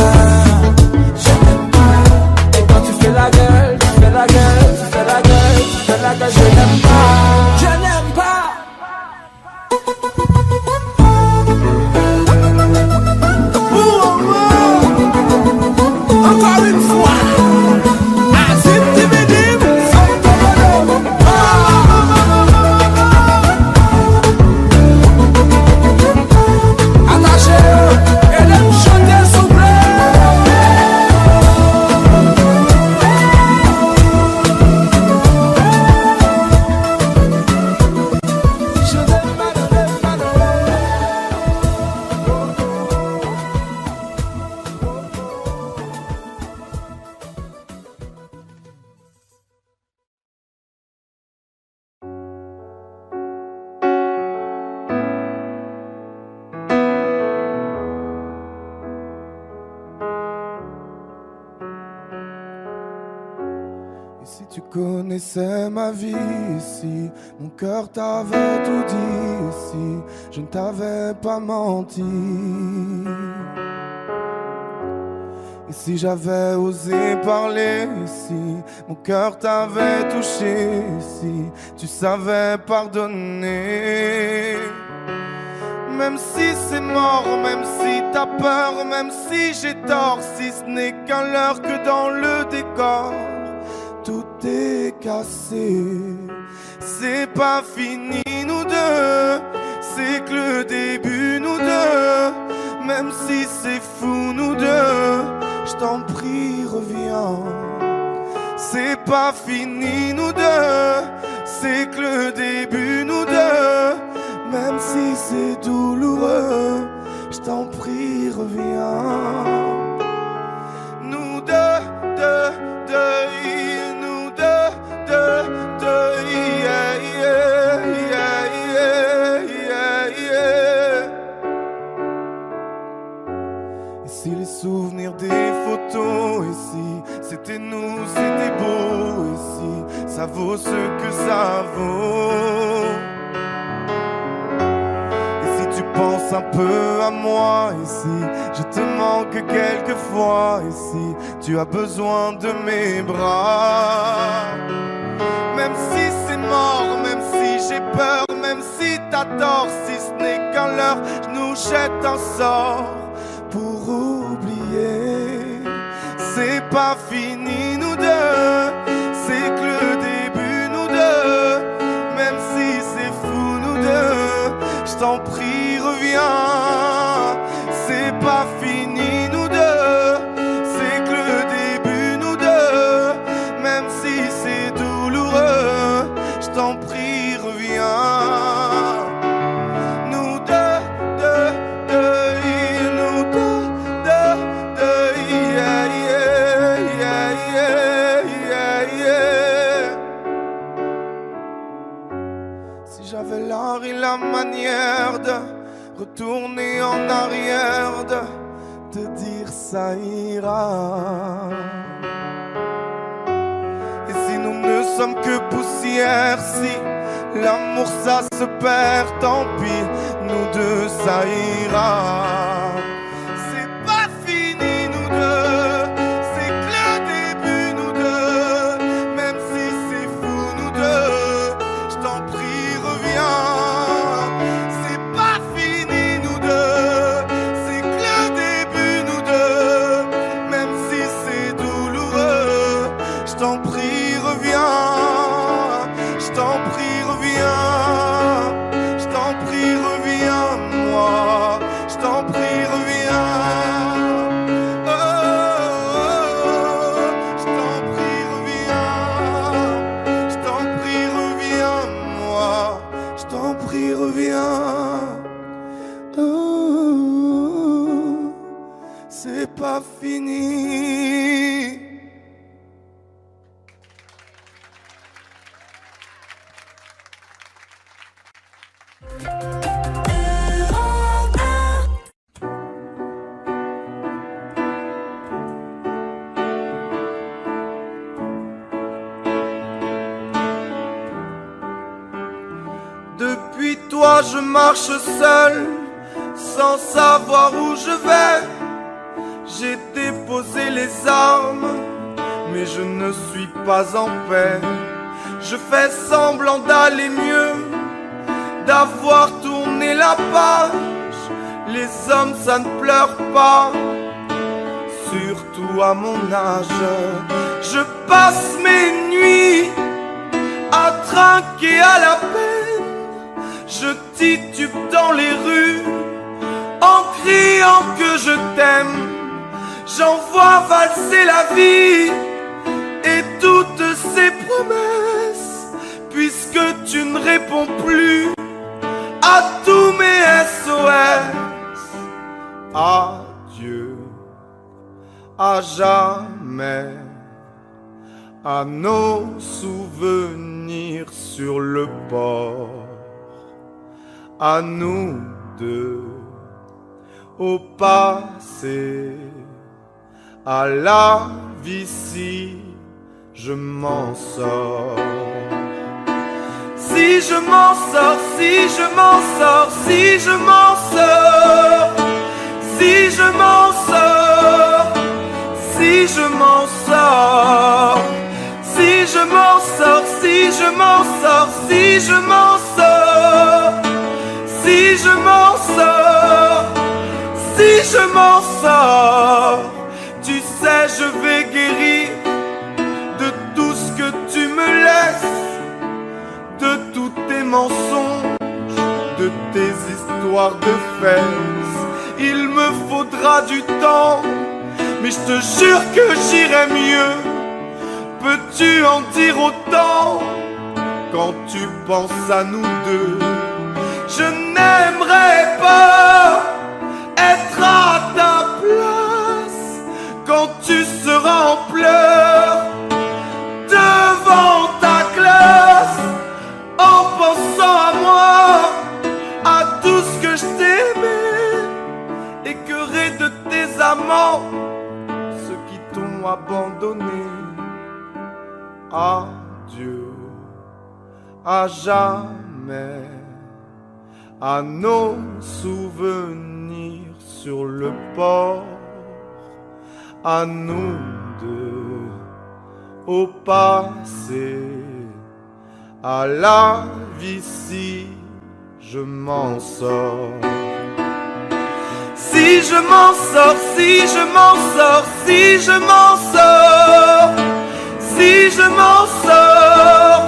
je n'aime pas. Et quand tu fais la gueule, tu fais la gueule, tu fais la gueule, tu fais la gueule, je n'aime pas, je n'aime pas. Encore une fois, Azim Dibidim, Si tu connaissais ma vie ici, mon cœur t'avait tout dit ici, je ne t'avais pas menti. Et si j'avais osé parler, si mon cœur t'avait touché, si tu savais pardonner. Même si c'est mort, même si t'as peur, même si j'ai tort, si ce n'est qu'un leurre que dans le décor, tout est cassé. C'est pas fini nous deux, c'est que le début nous deux. Même si c'est fou nous deux, je t'en prie reviens. C'est pas fini nous deux, c'est que le début nous deux. Même si c'est douloureux, je t'en prie reviens. Nous deux, nous deux, yeah, yeah, yeah, yeah, yeah. Et si les souvenirs des photos, et si c'était nous, c'était beau, et si ça vaut ce que ça vaut. Tu penses un peu à moi, et si je te manque quelquefois, et si tu as besoin de mes bras. Même si c'est mort, même si j'ai peur, même si t'as tort, si ce n'est qu'un leurre, je nous jette un sort pour oublier. C'est pas fini nous deux, c'est que le début nous deux. Même si c'est fou nous deux, je t'en prie reviens. C'est pas fini nous deux, c'est que le début nous deux. Même si c'est douloureux, je t'en prie reviens. Nous deux, nous deux, yeah, yeah, yeah, yeah, yeah. Si j'avais l'art et la manière de retourner en arrière, de te dire ça ira. Et si nous ne sommes que poussière, si l'amour ça se perd, tant pis, nous deux ça ira. C'est pas fini nous deux, c'est que le début nous deux. Même si c'est fou nous deux, je t'en prie reviens. C'est pas fini nous deux, c'est que le début nous deux. Même si c'est douloureux, je t'en prie reviens. Je t'en prie reviens. Je t'en prie reviens moi. Je t'en prie reviens. Oh, je t'en prie reviens. Je t'en prie reviens moi. Je t'en prie reviens. Oh, c'est pas fini. Depuis toi je marche seul, sans savoir où je vais. J'ai déposé les armes, mais je ne suis pas en paix. Je fais semblant d'aller mieux, d'avoir tourné la page. Les hommes ça ne pleure pas, surtout à mon âge. Je passe mes nuits à trinquer à la peine. Je titube dans les rues en criant que je t'aime. J'en vois valser la vie et toutes ses promesses, puisque tu ne réponds plus à tous mes SOS. Adieu à jamais, à nos souvenirs sur le port, à nous deux, au passé, à la vie si je m'en sors. Si je m'en sors, si je m'en sors, si je m'en sors, si je m'en sors, je m'en sors, si je m'en sors, si je m'en sors, si je m'en sors, si je m'en sors, si je m'en sors, tu sais je vais guérir de tout ce que tu me laisses, de tous tes mensonges, de tes histoires de fesses. Il me faudra du temps, mais je te jure que j'irai mieux. Peux-tu en dire autant quand tu penses à nous deux? Je n'aimerais pas être à ta place quand tu seras en pleurs devant ta classe, en pensant à moi, à tout ce que je t'aimais, écœuré de tes amants, ceux qui t'ont abandonné. Adieu, à jamais, à nos souvenirs sur le port, à nous deux, au passé, à la vie si je m'en sors. Si je m'en sors, si je m'en sors, si je m'en sors, si je m'en sors,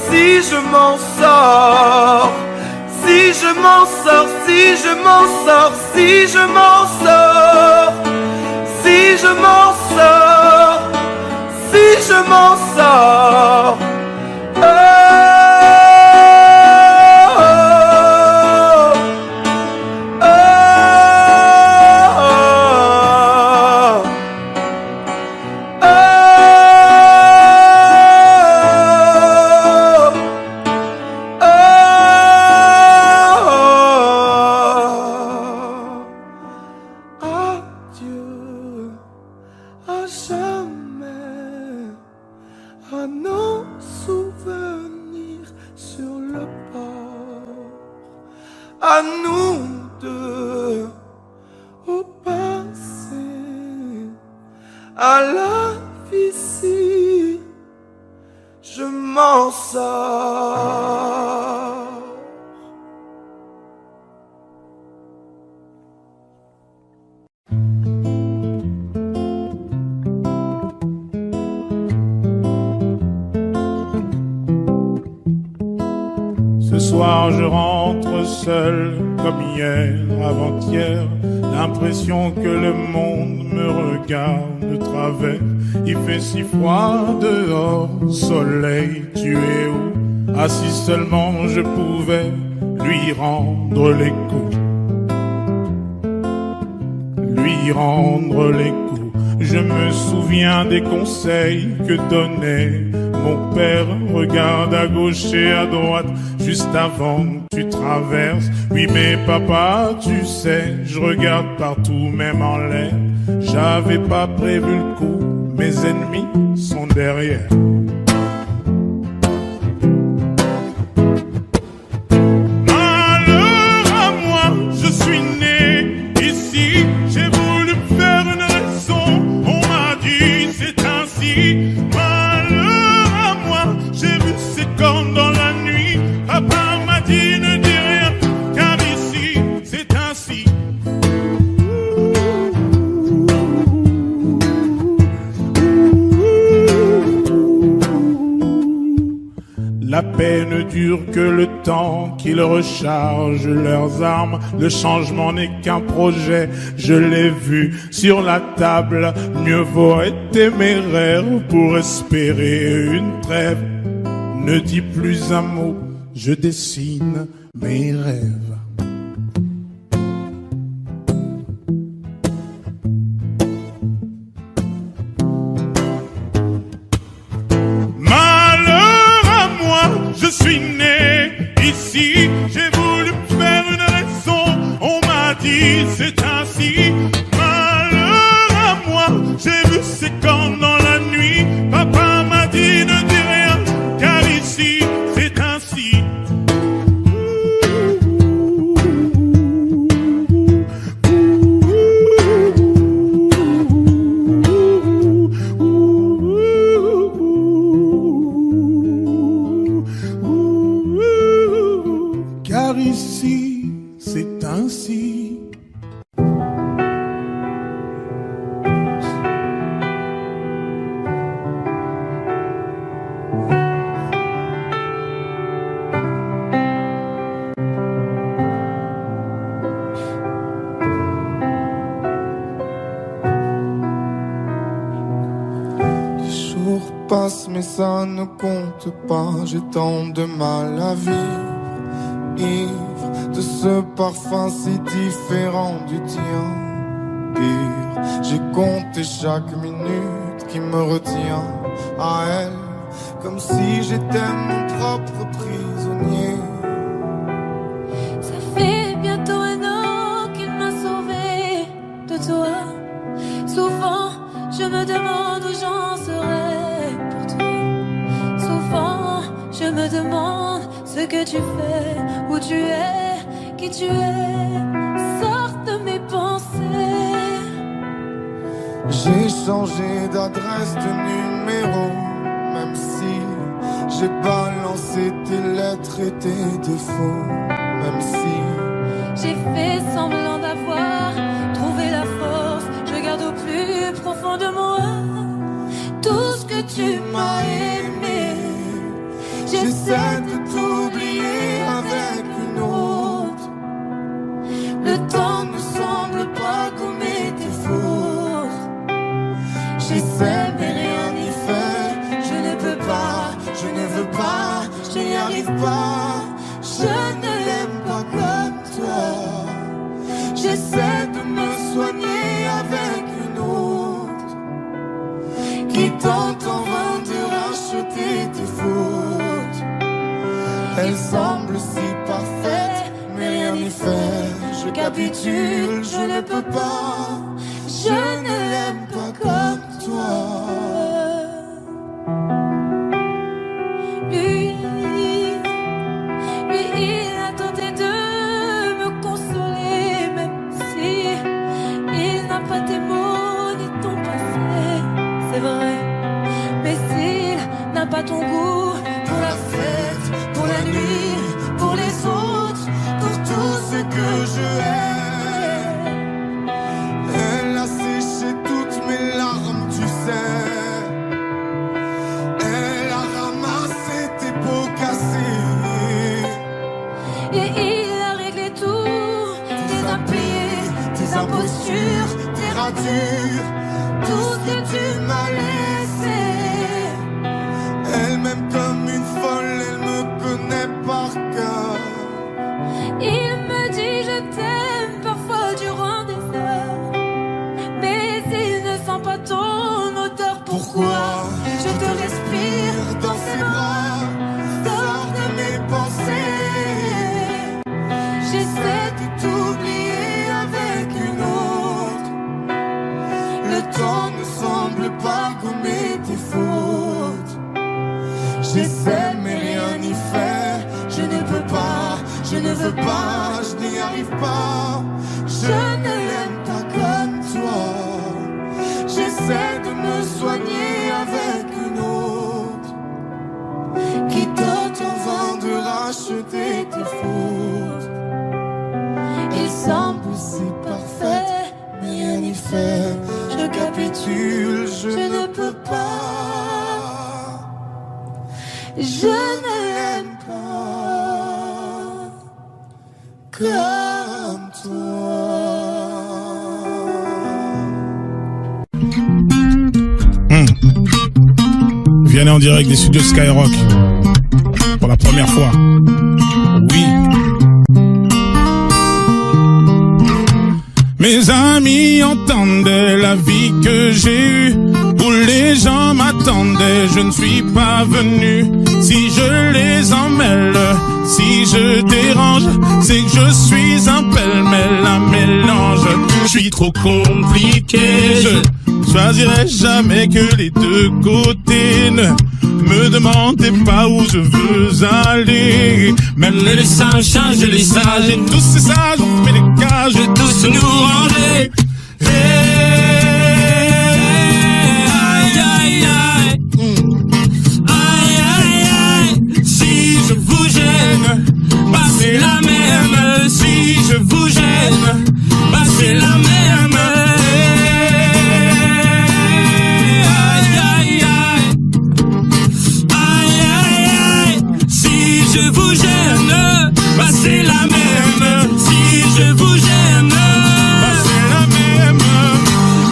si je m'en sors, si je m'en sors, si je m'en sors, si je m'en sors, si je m'en sors, si je m'en sors. À nous deux, au passé, à la vie si je m'en sors. Ce soir je rentre seul comme hier, avant-hier. L'impression que le monde me regarde de travers. Il fait si froid dehors, soleil, tu es où? Ah si seulement je pouvais lui rendre les coups, lui rendre les coups. Je me souviens des conseils que donnait mon père. Regarde à gauche et à droite juste avant que tu traverses. Oui mais papa, tu sais, je regarde partout même en l'air. J'avais pas prévu le coup, mes ennemis sont derrière. Malheur à moi, je suis né ici. J'ai voulu me faire une raison, on m'a dit c'est ainsi. Malheur à moi, j'ai vu c'est comme dans la nuit. Papa m'a dit ne dis rien, car ici c'est ainsi. La paix ne dure que le temps qu'ils rechargent leurs armes. Le changement n'est qu'un projet, je l'ai vu sur la table. Mieux vaut être téméraire pour espérer une trêve. Ne dis plus un mot, je dessine mes rêves. Je suis né ici, j'ai voulu me faire une raison, on m'a dit c'est ainsi. Malheur à moi, j'ai vu c'est comme dans la nuit. Papa m'a dit ne dis rien, car ici c'est ainsi. par ici, c'est ainsi. Passe mais ça ne compte pas, j'ai tant de mal à vivre, ivre de ce parfum si différent du tien. Pire, j'ai compté chaque minute qui me retient à elle, comme si j'étais mon propre prisonnier. Ça fait bientôt un an qu'il m'a sauvé de toi. Souvent je me demande où j'en serais. Je me demande ce que tu fais, où tu es, qui tu es, sors de mes pensées. J'ai changé d'adresse, de numéro, même si j'ai balancé tes lettres et tes défauts, même si j'ai fait semblant d'avoir trouvé la force. Je garde au plus profond de moi tout ce que tu m'as aimé. J'essaie de t'oublier avec une autre. Le temps ne semble pas gommer tes fautes. J'essaie mais rien n'y fait. Je ne peux pas, je ne veux pas, je n'y arrive pas. Je ne l'aime pas comme toi. J'essaie de me soigner avec une autre qui tente en vain de racheter tes fautes. Elle semble si parfaite, mais rien n'y fait. Je capitule, je ne peux pas. Je ne l'aime pas comme toi. Lui, il a tenté de me consoler, même si il n'a pas tes mots ni ton passé. C'est vrai, mais s'il n'a pas ton goût pour la fête, pour la nuit, pour les autres, pour tout ce que je hais. Elle a séché toutes mes larmes, tu sais. Elle a ramassé tes pots cassés. Et il a réglé tout, tes impayés, tes impostures, tes ratures, tout ce que tu m'as laissé. Elle m'aime comme une folle, elle me connaît par cœur. Il me dit je t'aime parfois durant des heures, mais il ne sent pas ton odeur. Pourquoi je te respire dans ses bras, sors de mes pensées. J'essaie de t'oublier avec une autre. Le temps ne semble pas gommer tes fautes. J'essaie mais rien n'y fait. Je ne peux pas, je ne veux pas, je n'y arrive pas. Je ne l'aime pas comme toi. J'essaie de me soigner avec une autre qui tente en vain de racheter tes fautes. Il semble si parfait, mais rien n'y fait. Je capitule, je ne peux pas. Je ne l'aime pas comme toi. Vianney en direct des studios Skyrock pour la première fois. Oui. Mes amis entendaient la vie que j'ai eue, où les gens m'attendaient, je ne suis pas venu. Si je les emmêle, si je dérange, c'est que je suis un pêle-mêle, un mélange. Je suis trop compliqué, je choisirai jamais que les deux côtés. Ne me demandez pas où je veux aller. Même les singes changent les sages, et tous ces sages on fait des cages, et tous nous ranger. Aïe aïe aïe, aïe aïe aïe. Si je vous gêne, bah c'est la merde. je vous gêne, bah c'est la même. Aïe aïe aïe, aïe aïe aïe. Si je vous gêne, bah c'est la même. Si je vous gêne, bah c'est la même.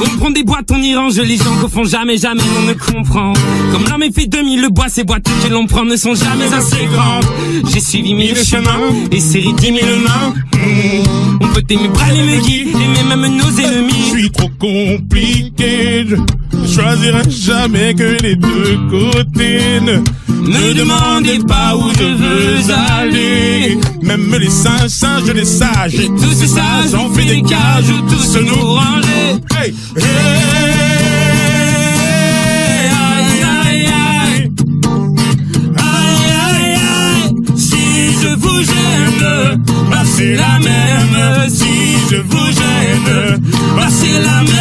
On prend des boîtes, on y range les gens qu'au fond jamais on ne comprend. Comme l'homme est fait 2000, le bois, ces boîtes que l'on prend ne sont jamais assez grandes. J'ai suivi 1000 chemins et serré 10 000 mains. On peut aimer bras les me guider, aimer même nos ennemis. Je suis trop compliqué, je choisirai jamais que les deux côtés. Ne demandez pas où je veux aller. Même les singes, les sages, et tous ces sages ont fait des cages où tous se nous ranger. Hey, hey. Aïe aïe aïe, aïe aïe aïe. Si je vous gêne, bah c'est la même. Si je vous gêne, bah c'est la même.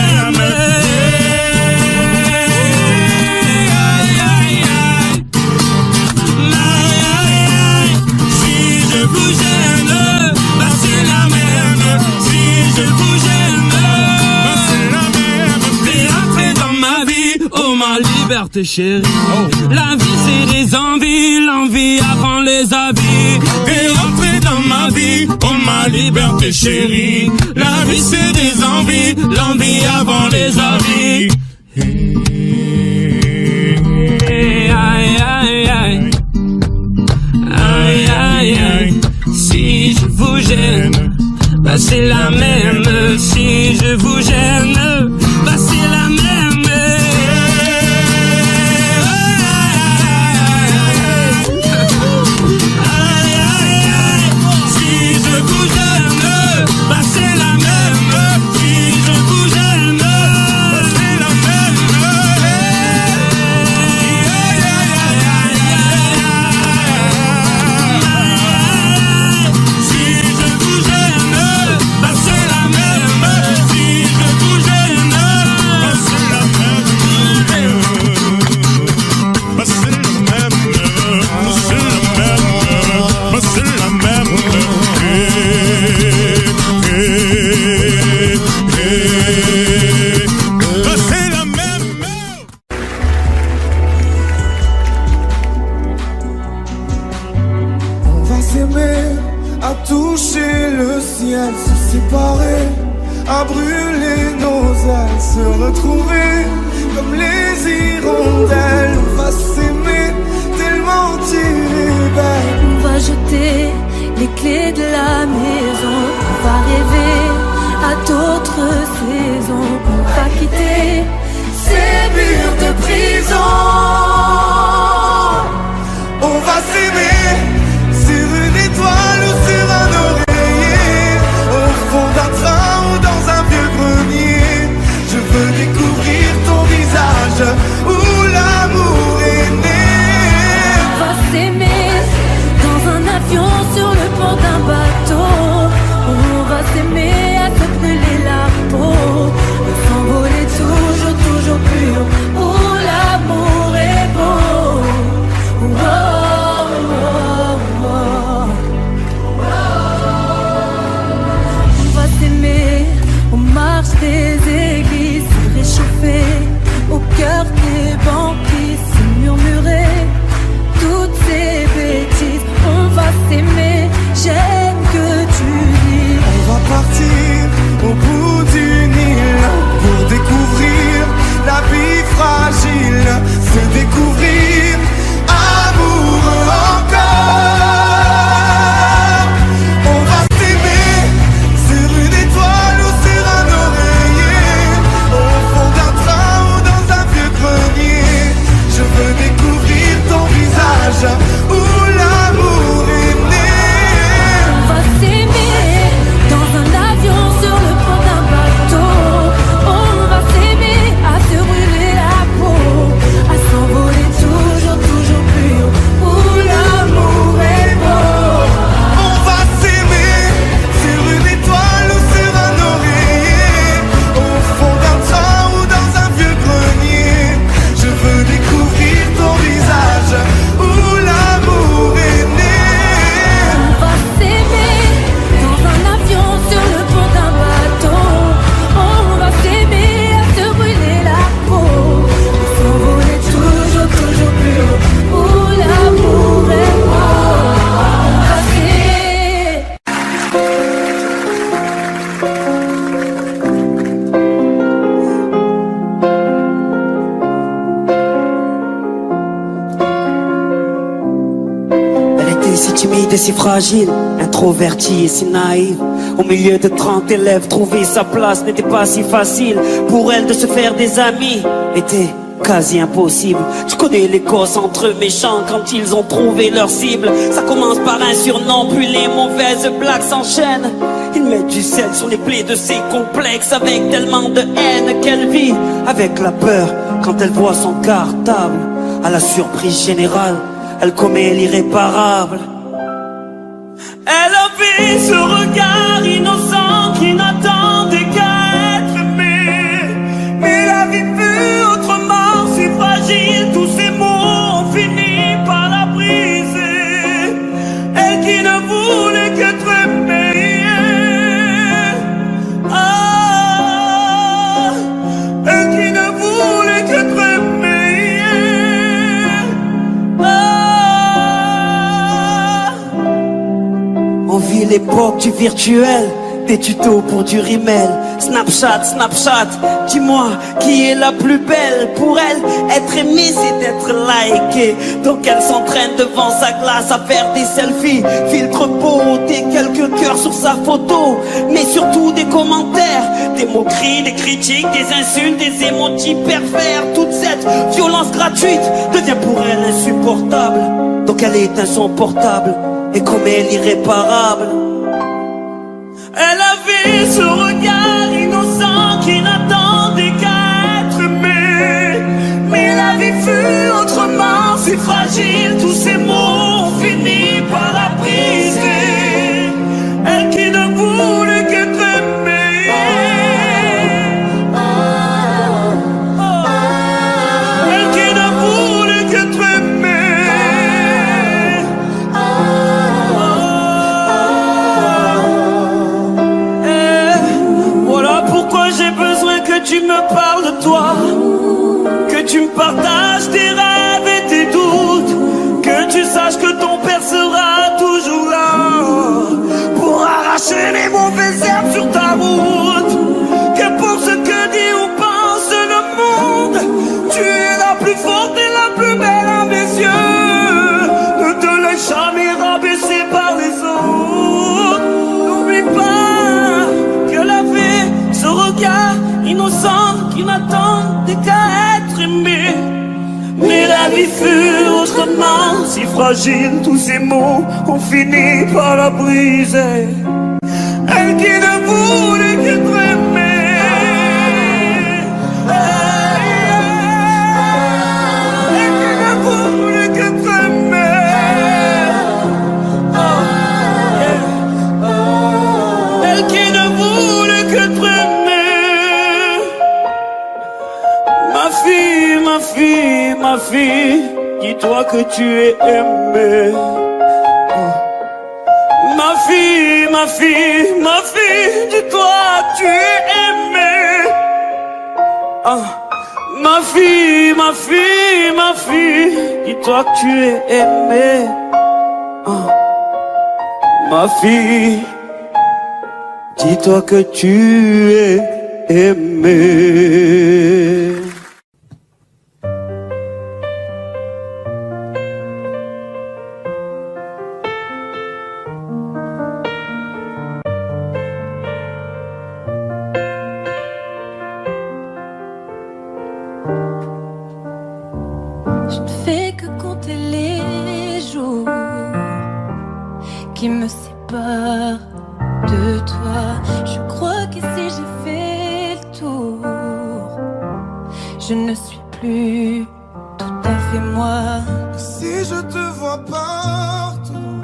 Liberté chérie, la vie c'est des envies, l'envie avant les avis. T'es rentré dans ma vie, oh ma liberté chérie. La vie c'est des envies, l'envie avant les avis. Aïe aïe aïe, aïe aïe aïe. Si je vous gêne, bah c'est la même. Si je vous gêne, bah c'est la même. À toucher le ciel, se séparer, à brûler nos ailes, se retrouver comme les hirondelles. On va s'aimer tellement tu es belle. On va jeter les clés de la maison, on va rêver à d'autres saisons. On va quitter ces murs de prison. On va s'aimer sur une étoile ou sur un oreiller, au fond d'un train ou dans un vieux grenier. Je veux découvrir ton visage où l'amour est né. On va s'aimer dans un avion, sur le pont d'un bateau. On va s'aimer à se brûler la peau, et s'envoler toujours, toujours plus haut. Où l'amour est beau. Oh, oh, oh, oh. si timide et si fragile, introvertie et si naïve. Au milieu de 30 élèves, trouver sa place n'était pas si facile. Pour elle de se faire des amis était quasi impossible. Tu connais les gosses entre eux méchants quand ils ont trouvé leur cible. Ça commence par un surnom, puis les mauvaises blagues s'enchaînent. Ils mettent du sel sur les plaies de ses complexes, avec tellement de haine qu'elle vit avec la peur quand elle voit son cartable. À la surprise générale, elle commet l'irréparable. Elle avait ce regard innocent qui n'attendait qu'à être aimé. Mais la vie fut autrement si fragile, tous ces mots ont fini par la briser. Elle qui ne voulait qu'être aimée. Ah, elle qui ne voulait qu'être aimée. Ah. On vit l'époque du virtuel, des tutos pour du rimel. Snapchat, Snapchat, dis-moi qui est la plus belle. Pour elle, être aimée c'est être liké. Donc elle s'entraîne devant sa glace à faire des selfies. Filtre beauté, quelques cœurs sur sa photo. Mais surtout des commentaires, des moqueries, des critiques, des insultes, des émojis pervers. Toute cette violence gratuite devient pour elle insupportable. Donc elle éteint son portable et commet l'irréparable. Elle avait ce regard innocent qui n'attendait qu'à être aimé. Mais la vie fut autrement si fragile, tous ces mots ont fini par la briser. Elle qui ne voulait qu'être aimée. Elle qui ne voulait qu'être aimée. J'ai besoin que tu me parles de toi, que tu me partages tes rêves et tes doutes, que tu saches que ton père sera toujours là pour arracher les mauvaises herbes sur ta route. Que pour ce que dit ou pense le monde, tu es la plus forte et la plus belle à mes yeux. Ne te laisse jamais rabaisser par les autres. N'oublie pas que la vie, ce regard innocent qui n'attendait qu'à être aimé. Mais la vie fut autrement si fragile, tous ces mots ont fini par la briser. Elle qui ne voulait qu'être aimée. Elle qui ne voulait qu'être aimée. Elle qui ne voulait qu'être aimée. Ma fille, ma fille, ma fille, dis-toi que tu es aimée. Ma fille, ma fille, ma fille, dis-toi que tu es aimée. Ma fille, ma fille, ma fille, dis-toi que tu es aimée. Ma fille, dis-toi que tu es aimée. Je ne fais que compter les jours qui me séparent de toi. Je crois qu'ici j'ai fait le tour. Je ne suis plus tout à fait moi. Si je te vois partout,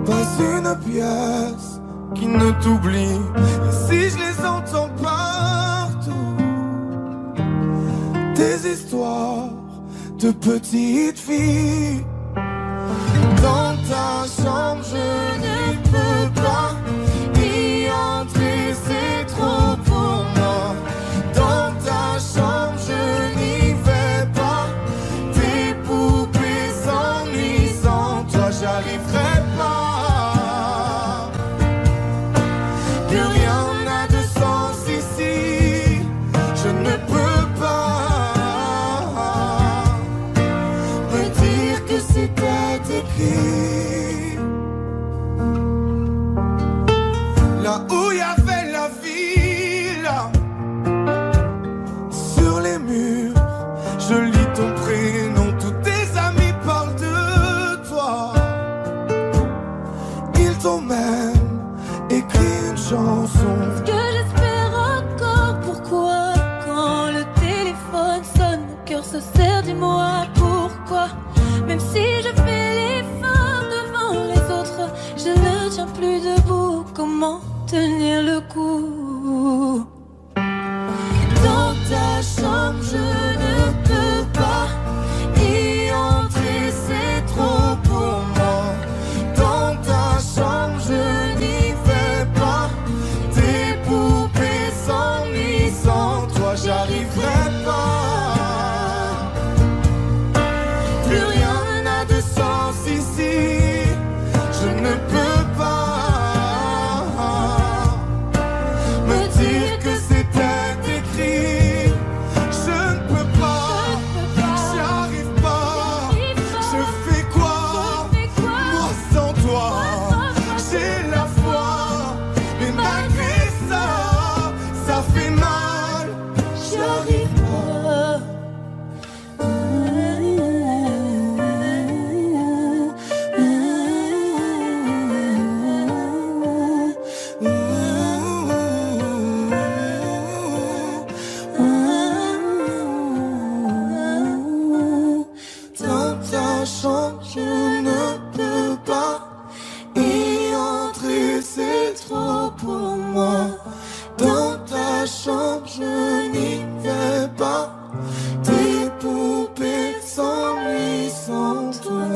pas une pièce qui ne t'oublie. Et si je les entends partout, des histoires de petites filles. Dans ta chambre je ne peux pas y entrer, c'est trop pour moi. Dans ta chambre je n'y vais pas. Tes poupées s'ennuient, sans toi j'arriverai pas. Plus rien n'a de sens ici. Je ne peux pas me dire que écrit. Là où il y avait la ville, sur les murs, je lis ton prénom, tous tes amis parlent de toi. Ils t'ont même écrit une chanson. Ce que j'espère encore, pourquoi quand le téléphone sonne, mon cœur se serre, dis-moi pourquoi. Même si je fais l'effort devant les autres, je ne tiens plus debout, comment tenir le coup? Dans ta chambre je ne peux pas y entrer, c'est trop pour moi. Dans ta chambre je n'y vais pas. Tes poupées s'ennuient sans toi, j'arriverai pas. Plus rien n'a de sens ici, je ne peux pas me dire que c'était écrit. Je ne peux pas, j'arrive pas. Je fais quoi, moi sans toi? J'ai la foi, mais malgré ça, ça fait mal. J'arrive pas. Dans ta chambre, je ne peux pas y entrer, c'est trop pour moi. Dans ta chambre, je n'y vais pas. Tes poupées s'ennuient sans toi.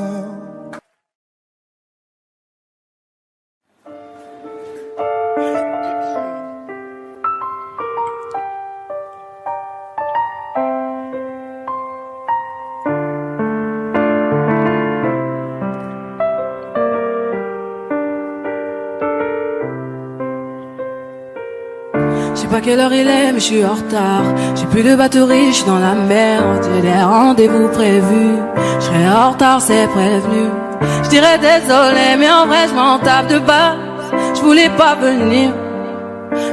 Je sais pas quelle heure il est, mais je suis en retard. J'ai plus de batterie, je suis dans la merde. J'ai des rendez-vous prévus. Je serai en retard, c'est prévenu. Je dirais désolé, mais en vrai, je m'en tape de base. Je voulais pas venir.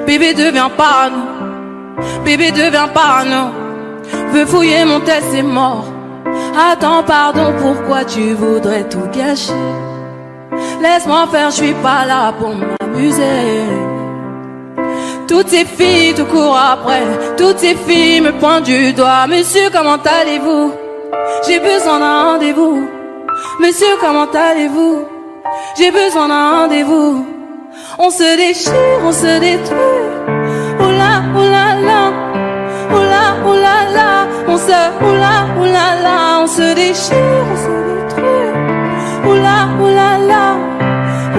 Bébé devient parano. Bébé devient parano. Veux fouiller mon tel, c'est mort. Attends, pardon, pourquoi tu voudrais tout gâcher? Laisse-moi faire, je suis pas là pour m'amuser. Toutes ces filles te courent après, toutes ces filles me pointent du doigt. Monsieur, comment allez-vous? J'ai besoin d'un rendez-vous. Monsieur, comment allez-vous? J'ai besoin d'un rendez-vous. On se déchire, on se détruit. Oula, oula, la. Oula, oula, la. On se, oula, oula, la. On se déchire, on se détruit. Oula, oula, la.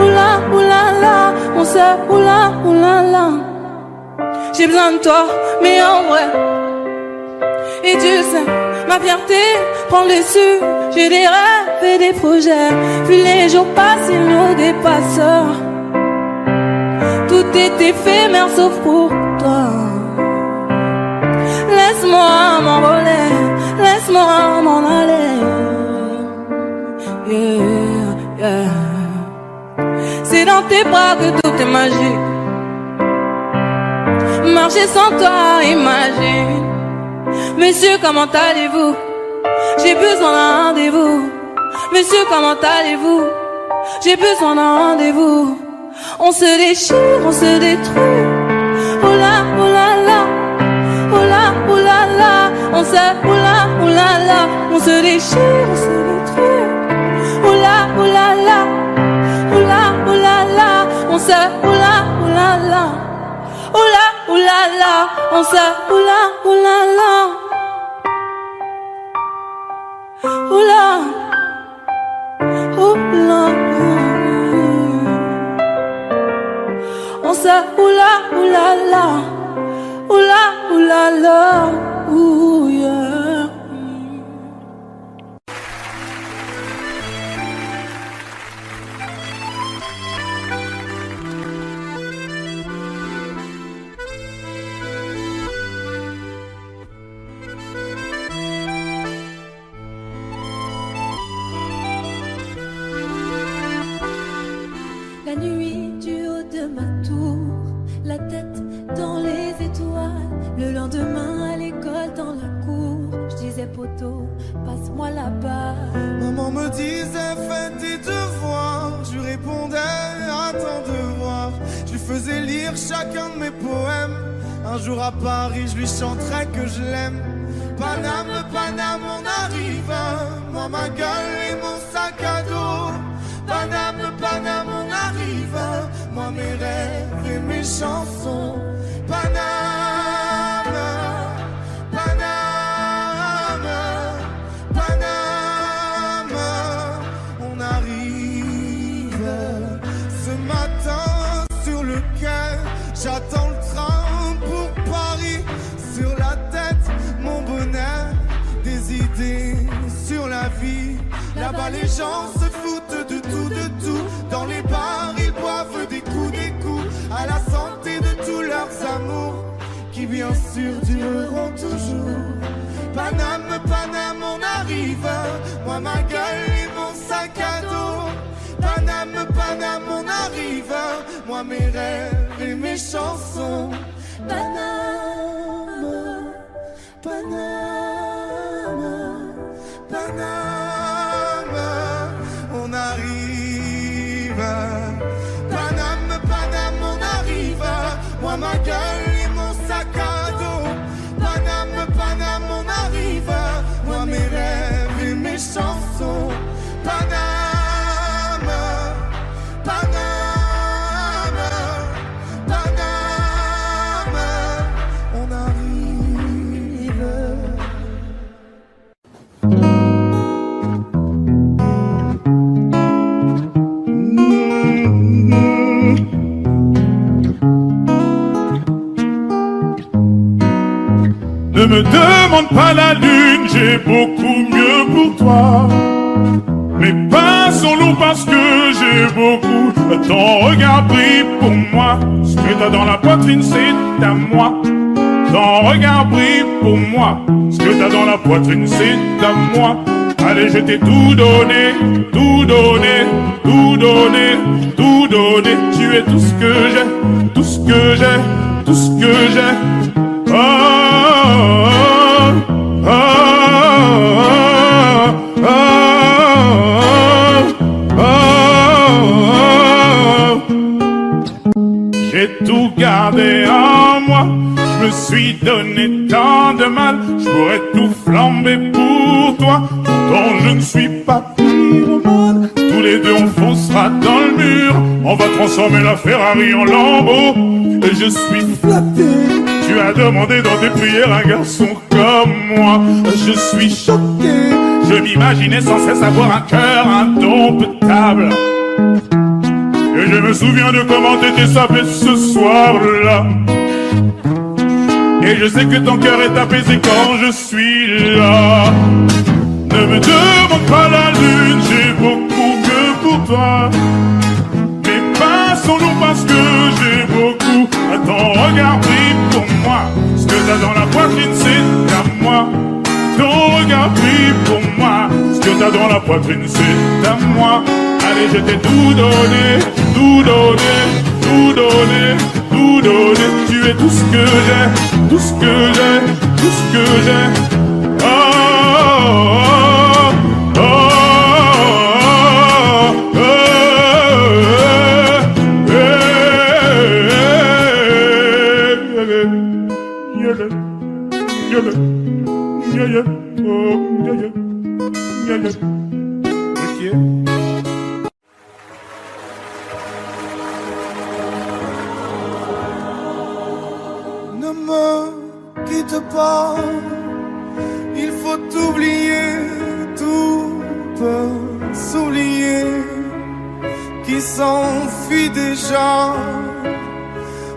Oula, oula, la. On se, oula, oula, la. J'ai besoin de toi, mais en vrai. Et tu sais, ma fierté prend le dessus. J'ai des rêves et des projets. Puis les jours passent, ils nous dépassent. Tout est éphémère sauf pour toi. Laisse-moi m'envoler, laisse-moi m'en aller. Yeah, yeah. C'est dans tes bras que tout est magique. Marcher sans toi, imagine. Monsieur, comment allez-vous? J'ai besoin d'un rendez-vous. Monsieur, comment allez-vous? J'ai besoin d'un rendez-vous. On se déchire, on se détruit. Oula, oula, la. Oula, oula, la. On se, oula, oula, la. On se déchire, on se détruit. Oula, oula, la. Oula, oula, la. On se, oula, oula, la. Oula, oula, la. On se, oula, oula, la. Oula, oula, on se, oula, oula, la. Oula, oula, la. Ouh, yeah. La nuit du haut de ma tour, la tête dans les étoiles. Le lendemain à l'école dans la cour, je disais poteau, passe-moi là-bas. Maman me disait fais tes devoirs, je lui répondais attends de voir. Je lui faisais lire chacun de mes poèmes. Un jour à Paris je lui chanterai que je l'aime. Paname, Paname, on arrive, moi ma gueule et mon sac à dos. Paname, Paname, on arrive, moi mes rêves et mes chansons. Paname, Paname, Paname, on arrive. Ce matin sur le quai, j'attends le train pour Paris. Sur la tête, mon bonheur, des idées sur la vie. Là-bas les gens se foutent de tout, de tout. Dans les bars ils boivent des coups, à la santé de tous leurs amours, qui bien sûr dureront toujours. Paname, Paname, on arrive, moi ma gueule et mon sac à dos. Paname, Paname, on arrive, moi mes rêves et mes chansons. Paname, Paname, Paname, on arrive. Paname, Paname, on arrive, moi ma gueule et mon sac à dos. Paname, Paname, on arrive, moi mes rêves et mes chansons. Paname, Paname, Paname, on arrive. Ne me demande pas la lune, j'ai beaucoup mieux pour toi. Mais passons-nous parce que j'ai beaucoup. Ton regard brille pour moi. Ce que t'as dans la poitrine, c'est à moi. Ton regard brille pour moi. Ce que t'as dans la poitrine, c'est à moi. Allez, je t'ai tout donné, tout donné, tout donné, tout donné. Tu es tout ce que j'ai, tout ce que j'ai, tout ce que j'ai. Oh, oh, oh, oh, oh. J'ai tout gardé en moi. Je me suis donné tant de mal. Je pourrais tout flamber pour toi. Dont je ne suis pas pyromane. Tous les deux on foncera dans le mur. On va transformer la Ferrari en Lambeau. Et je suis flatté. Tu as demandé dans tes prières un garçon comme moi. Je suis choqué. Je m'imaginais sans cesse avoir un cœur indomptable. Et je me souviens de comment t'étais sapé ce soir-là. Et je sais que ton cœur est apaisé quand je suis là. Ne me demande pas la lune, j'ai beaucoup mieux pour toi. Mais passons-nous parce que j'ai beaucoup. Ton regard brille pour moi. Ce que t'as dans la poitrine, c'est à moi. Ton regard brille pour moi. Ce que t'as dans la poitrine, c'est à moi. Allez, je t'ai tout donné, tout donné, tout donné, tout donné. Tu es tout ce que j'ai, tout ce que j'ai, tout ce que j'ai. Oh, oh, oh, oh, oh, Ne me quitte pas, il faut oublier, tout peut s'oublier, qui s'enfuit déjà.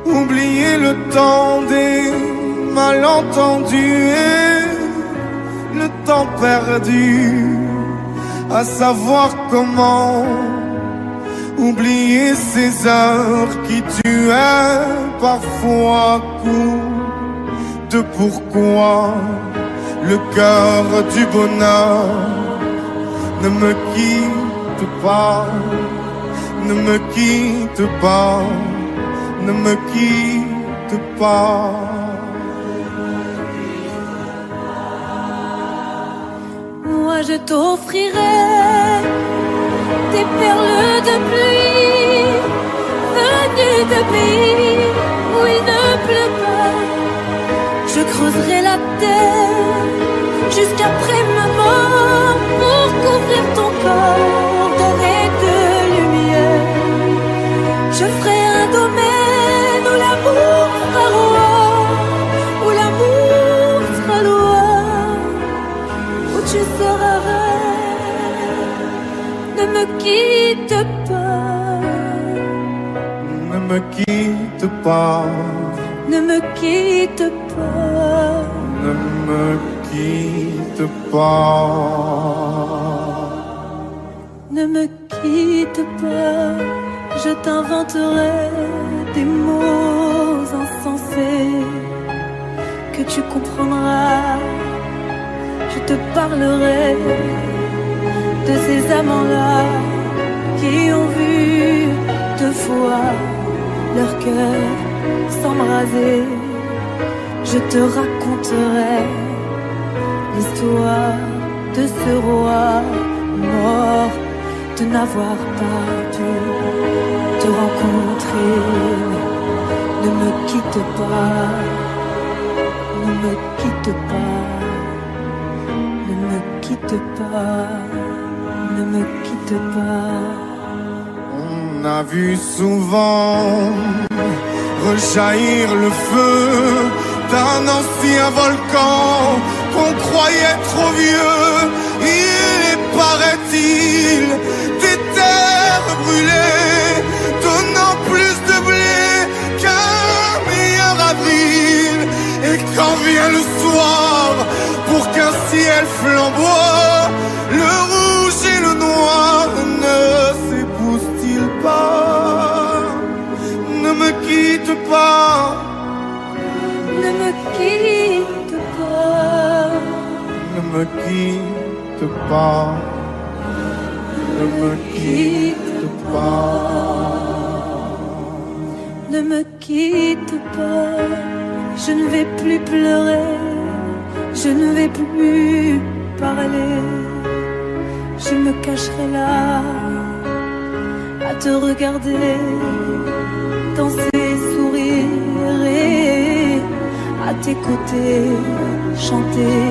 Oublier le temps des malentendus et le temps perdu, à savoir comment oublier ces heures qui tuaient parfois coup de pourquoi le cœur du bonheur ne me quitte pas, Ne me quitte pas, ne me quitte pas. Moi je t'offrirai des perles de pluie venues de pays où il ne pleut pas. Je creuserai la terre jusqu'après ma mort pour couvrir ton corps d'or et de lumière. Je ferai un domaine où l'amour sera roi, où l'amour sera loi, où tu seras reine. Ne me quitte pas, Ne me quitte pas, ne me quitte pas, ne me quitte pas. ne me quitte pas. Je t'inventerai des mots insensés que tu comprendras. Je te parlerai de ces amants-là qui ont vu deux fois leur cœur s'embraser. Je te raconterai l'histoire de ce roi mort de n'avoir pas pu te rencontrer. Ne me quitte pas, ne me quitte pas, ne me quitte pas, ne me quitte pas. On a vu souvent rejaillir le feu d'un ancien volcan qu'on croyait trop vieux. Il est, paraît-il, des terres brûlées, donnant plus de blé qu'un meilleur avril. Et quand vient le soir, pour qu'un ciel flamboie, le rouge et le noir ne s'épousent-ils pas? Ne me quitte pas, ne me quitte pas, ne me quitte pas, ne me quitte pas, ne me quitte pas. Je ne vais plus pleurer, je ne vais plus parler. Je me cacherai là à te regarder, danser, sourire et à tes côtés chanter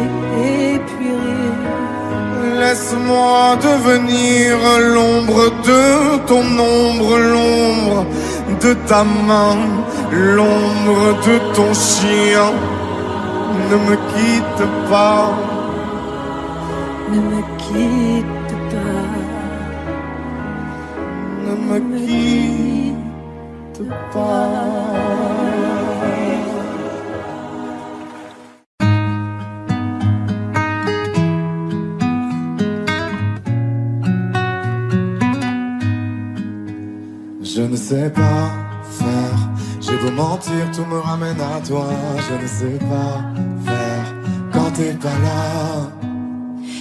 et puis rire. Laisse-moi devenir l'ombre de ton ombre, l'ombre de ta main, l'ombre de ton chien. Ne me quitte pas, ne me quitte pas, ne me quitte pas. Je ne sais pas faire, j'ai beau mentir, tout me ramène à toi. Je ne sais pas faire quand t'es pas là.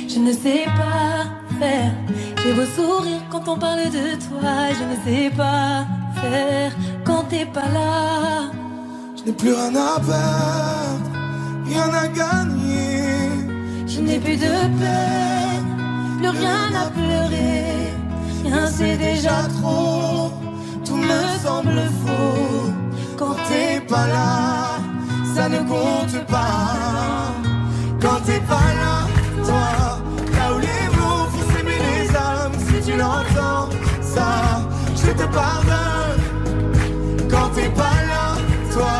Je ne sais pas faire, j'ai beau sourire quand on parle de toi. Je ne sais pas faire quand t'es pas là. Je n'ai plus rien à perdre, rien à gagner. Je n'ai plus de peine, plus rien à pleurer. Rien c'est déjà trop, tout me semble faux. Quand t'es pas là, ça ne compte pas. Quand t'es pas là, toi, là où les mots font s'aimer les âmes. Si tu l'entends, ça, je te pardonne. Quand t'es pas là, toi,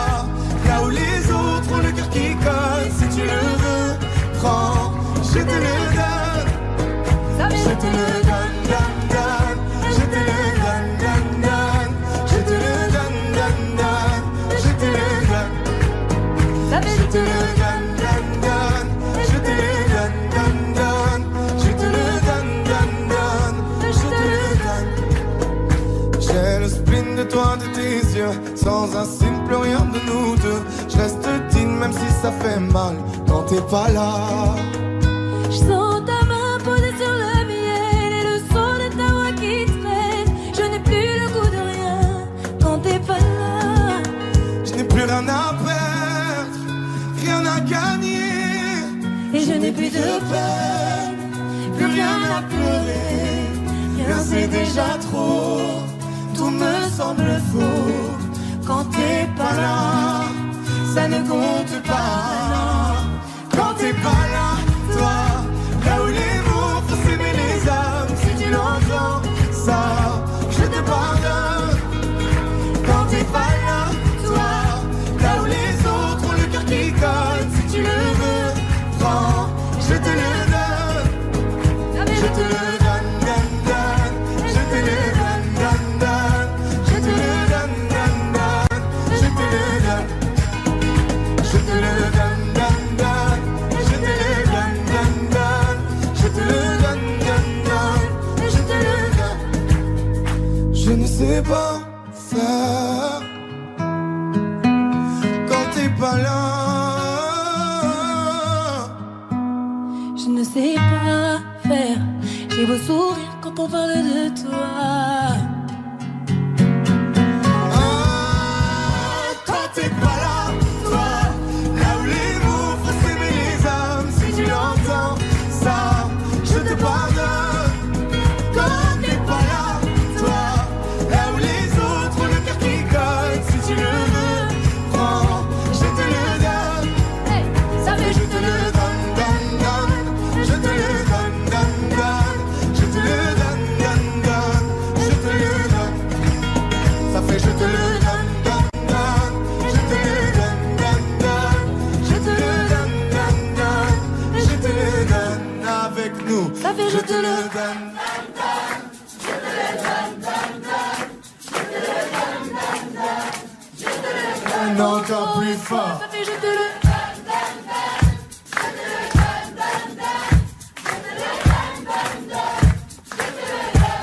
là où les autres ont le cœur qui colle. Si tu le veux, prends, je te le donne. Je te le donne, donne, donne. Je te le donne, donne, donne. Je te le donne, donne, donne. Je te le donne. Je te le donne, donne, donne. Je te le donne, donne, donne. Je te le donne, donne, donne. Je te le donne. J'ai le spleen de toi, de tes yeux. Sans un signe, plus rien de nous deux. Je reste digne même si ça fait mal. Quand t'es pas là. Je sens ta main posée sur le miel et le son de ta voix qui traîne. Je n'ai plus n'ai plus de peine, plus rien à pleurer. Rien c'est déjà trop, tout me semble faux. Quand t'es pas là, ça ne compte pas. Quand t'es pas là, toi, là où les mots font s'aimer les âmes, si tu l'entends, ça, je te pardonne. Quand t'es pas là, toi, là où les autres ont le cœur qui colle, si tu le veux, prends, je te le donne. Je te le donne, donne, donne. Je te le donne, donne, donne. Je te le donne, donne, donne. Je te le donne. Je te le donne, donne, donne. Je te le donne, donne, donne. Je te le donne, donne, donne. Je te le donne. Je ne sais pas faire quand t'es pas là. Je ne sais pas faire. J'ai beau sourire quand on parle de toi. Quand t'es pas là, toi, là où les mots font s'aimer les âmes, si tu l'entends, ça, je te pardonne. Quand t'es pas là, toi, là où les autres ont le cœur qui colle, si tu le veux, prends, je te le donne. Ça fait Je te le donne, donne, donne. Je te le donne, donne, donne. Je te le donne, donne, donne. Je te le donne. Ça fait je te le donne, donne, donne. Je te le donne, donne, donne. Je te le donne, donne, donne. Je te le donne avec nous. Ça fait je te le donne. Encore plus fort. Ça fait je te le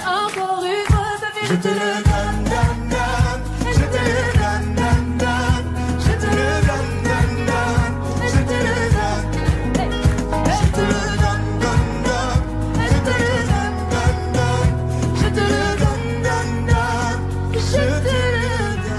encore une fois, ça fait Je te le donne, donne, donne. Je te le donne, donne, donne. Je te le donne, donne, donne. Je te le donne. Je te le donne, donne, donne. Je te le donne, donne, donne. Je te le donne, donne, donne. Je te le donne.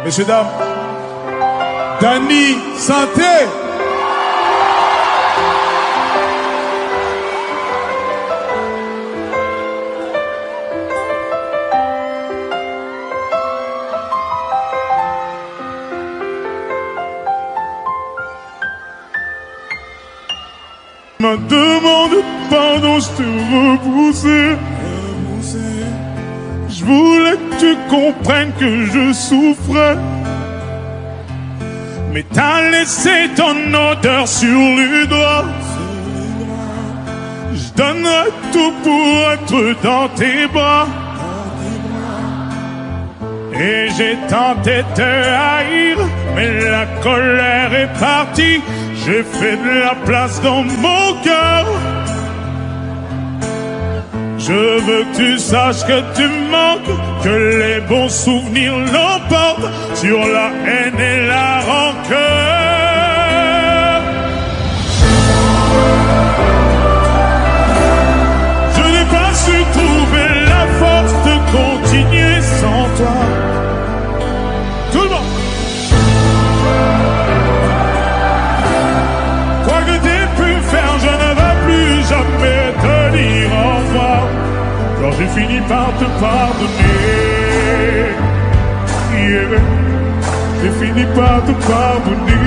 Messieurs, dames, Dany Santé. Me demande pardon, je te repoussais. Je voulais que tu comprennes que je souffrais. Mais t'as laissé ton odeur sur les doigts. Je donnerais tout pour être dans tes bras. Et j'ai tenté de te haïr, mais la colère est partie. J'ai fait de la place dans mon cœur. Je veux que tu saches que tu manques, que les bons souvenirs l'emportent sur la haine et la rancœur. Je n'ai pas su trouver la force de j'ai fini par te pardonner. Yeah. J'ai fini par te pardonner.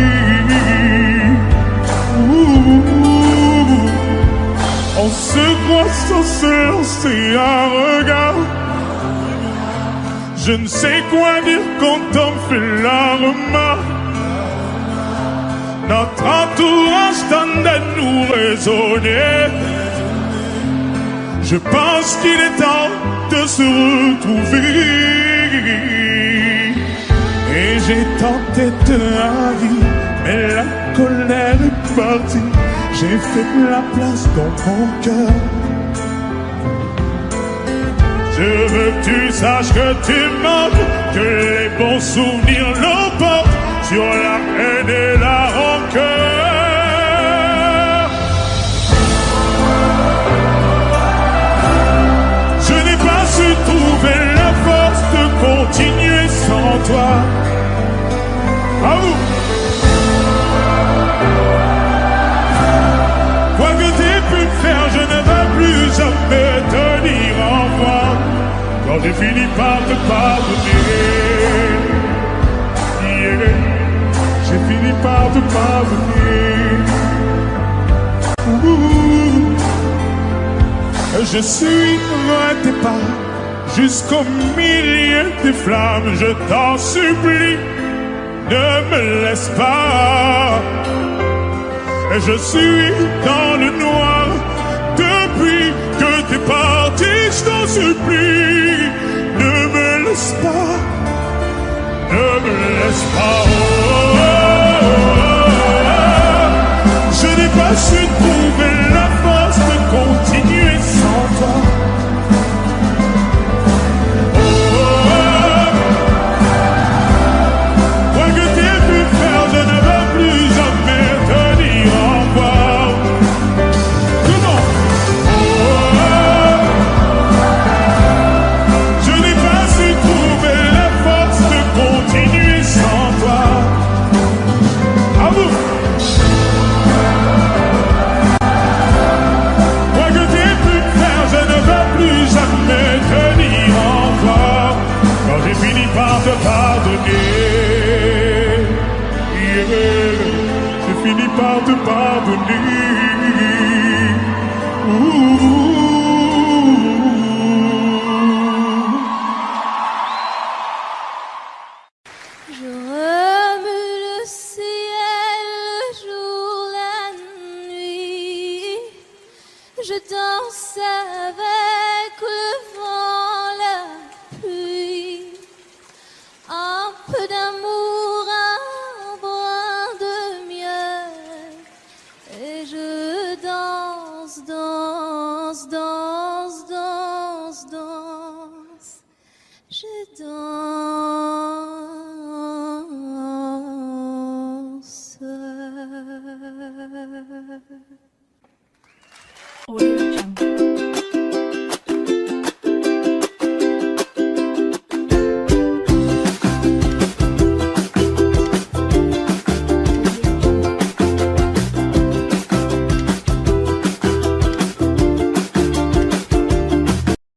On se croit sans se lancer un regard. Je ne sais quoi dire quand on me fait la remarque. Notre entourage tente de nous raisonner. Je pense qu'il est temps de se retrouver. Et j'ai tenté de haïr, mais la colère est partie. J'ai fait la place dans mon cœur. Je veux que tu saches que tu manques, que les bons souvenirs l'emportent sur la haine et la rancœur. Je n'ai pas su trouver la force de continuer sans toi. À vous. Quoi que t'aies pu faire, je ne vais plus jamais te dire au revoir. Quand j'ai fini par te pardonner, yeah. J'ai fini par te pardonner. Je suis loin tes pas, jusqu'au milieu des flammes. Je t'en supplie, ne me laisse pas. Je suis dans le noir depuis que t'es parti. Je t'en supplie, ne me laisse pas, ne me laisse pas. Oh, oh, oh, oh. Je n'ai pas su trouver la force de continuer sans toi. Oh, oh, oh. Quoi que t'aies pu faire, je ne veux plus jamais te dire au revoir. Comment? Oh, oh, oh. Je n'ai pas su trouver la force de continuer sans toi. À vous. Quoi que t'aies pu faire, je ne veux plus jamais te dire au revoir. Quand j'ai fini par te pardonner, yeah. J'ai fini par te pardonner. Je remue le ciel, le jour, la nuit. Je danse avec le vent, la pluie. Un peu d'amour, un brin de miel. Et je danse, danse, danse, danse, danse. Je danse.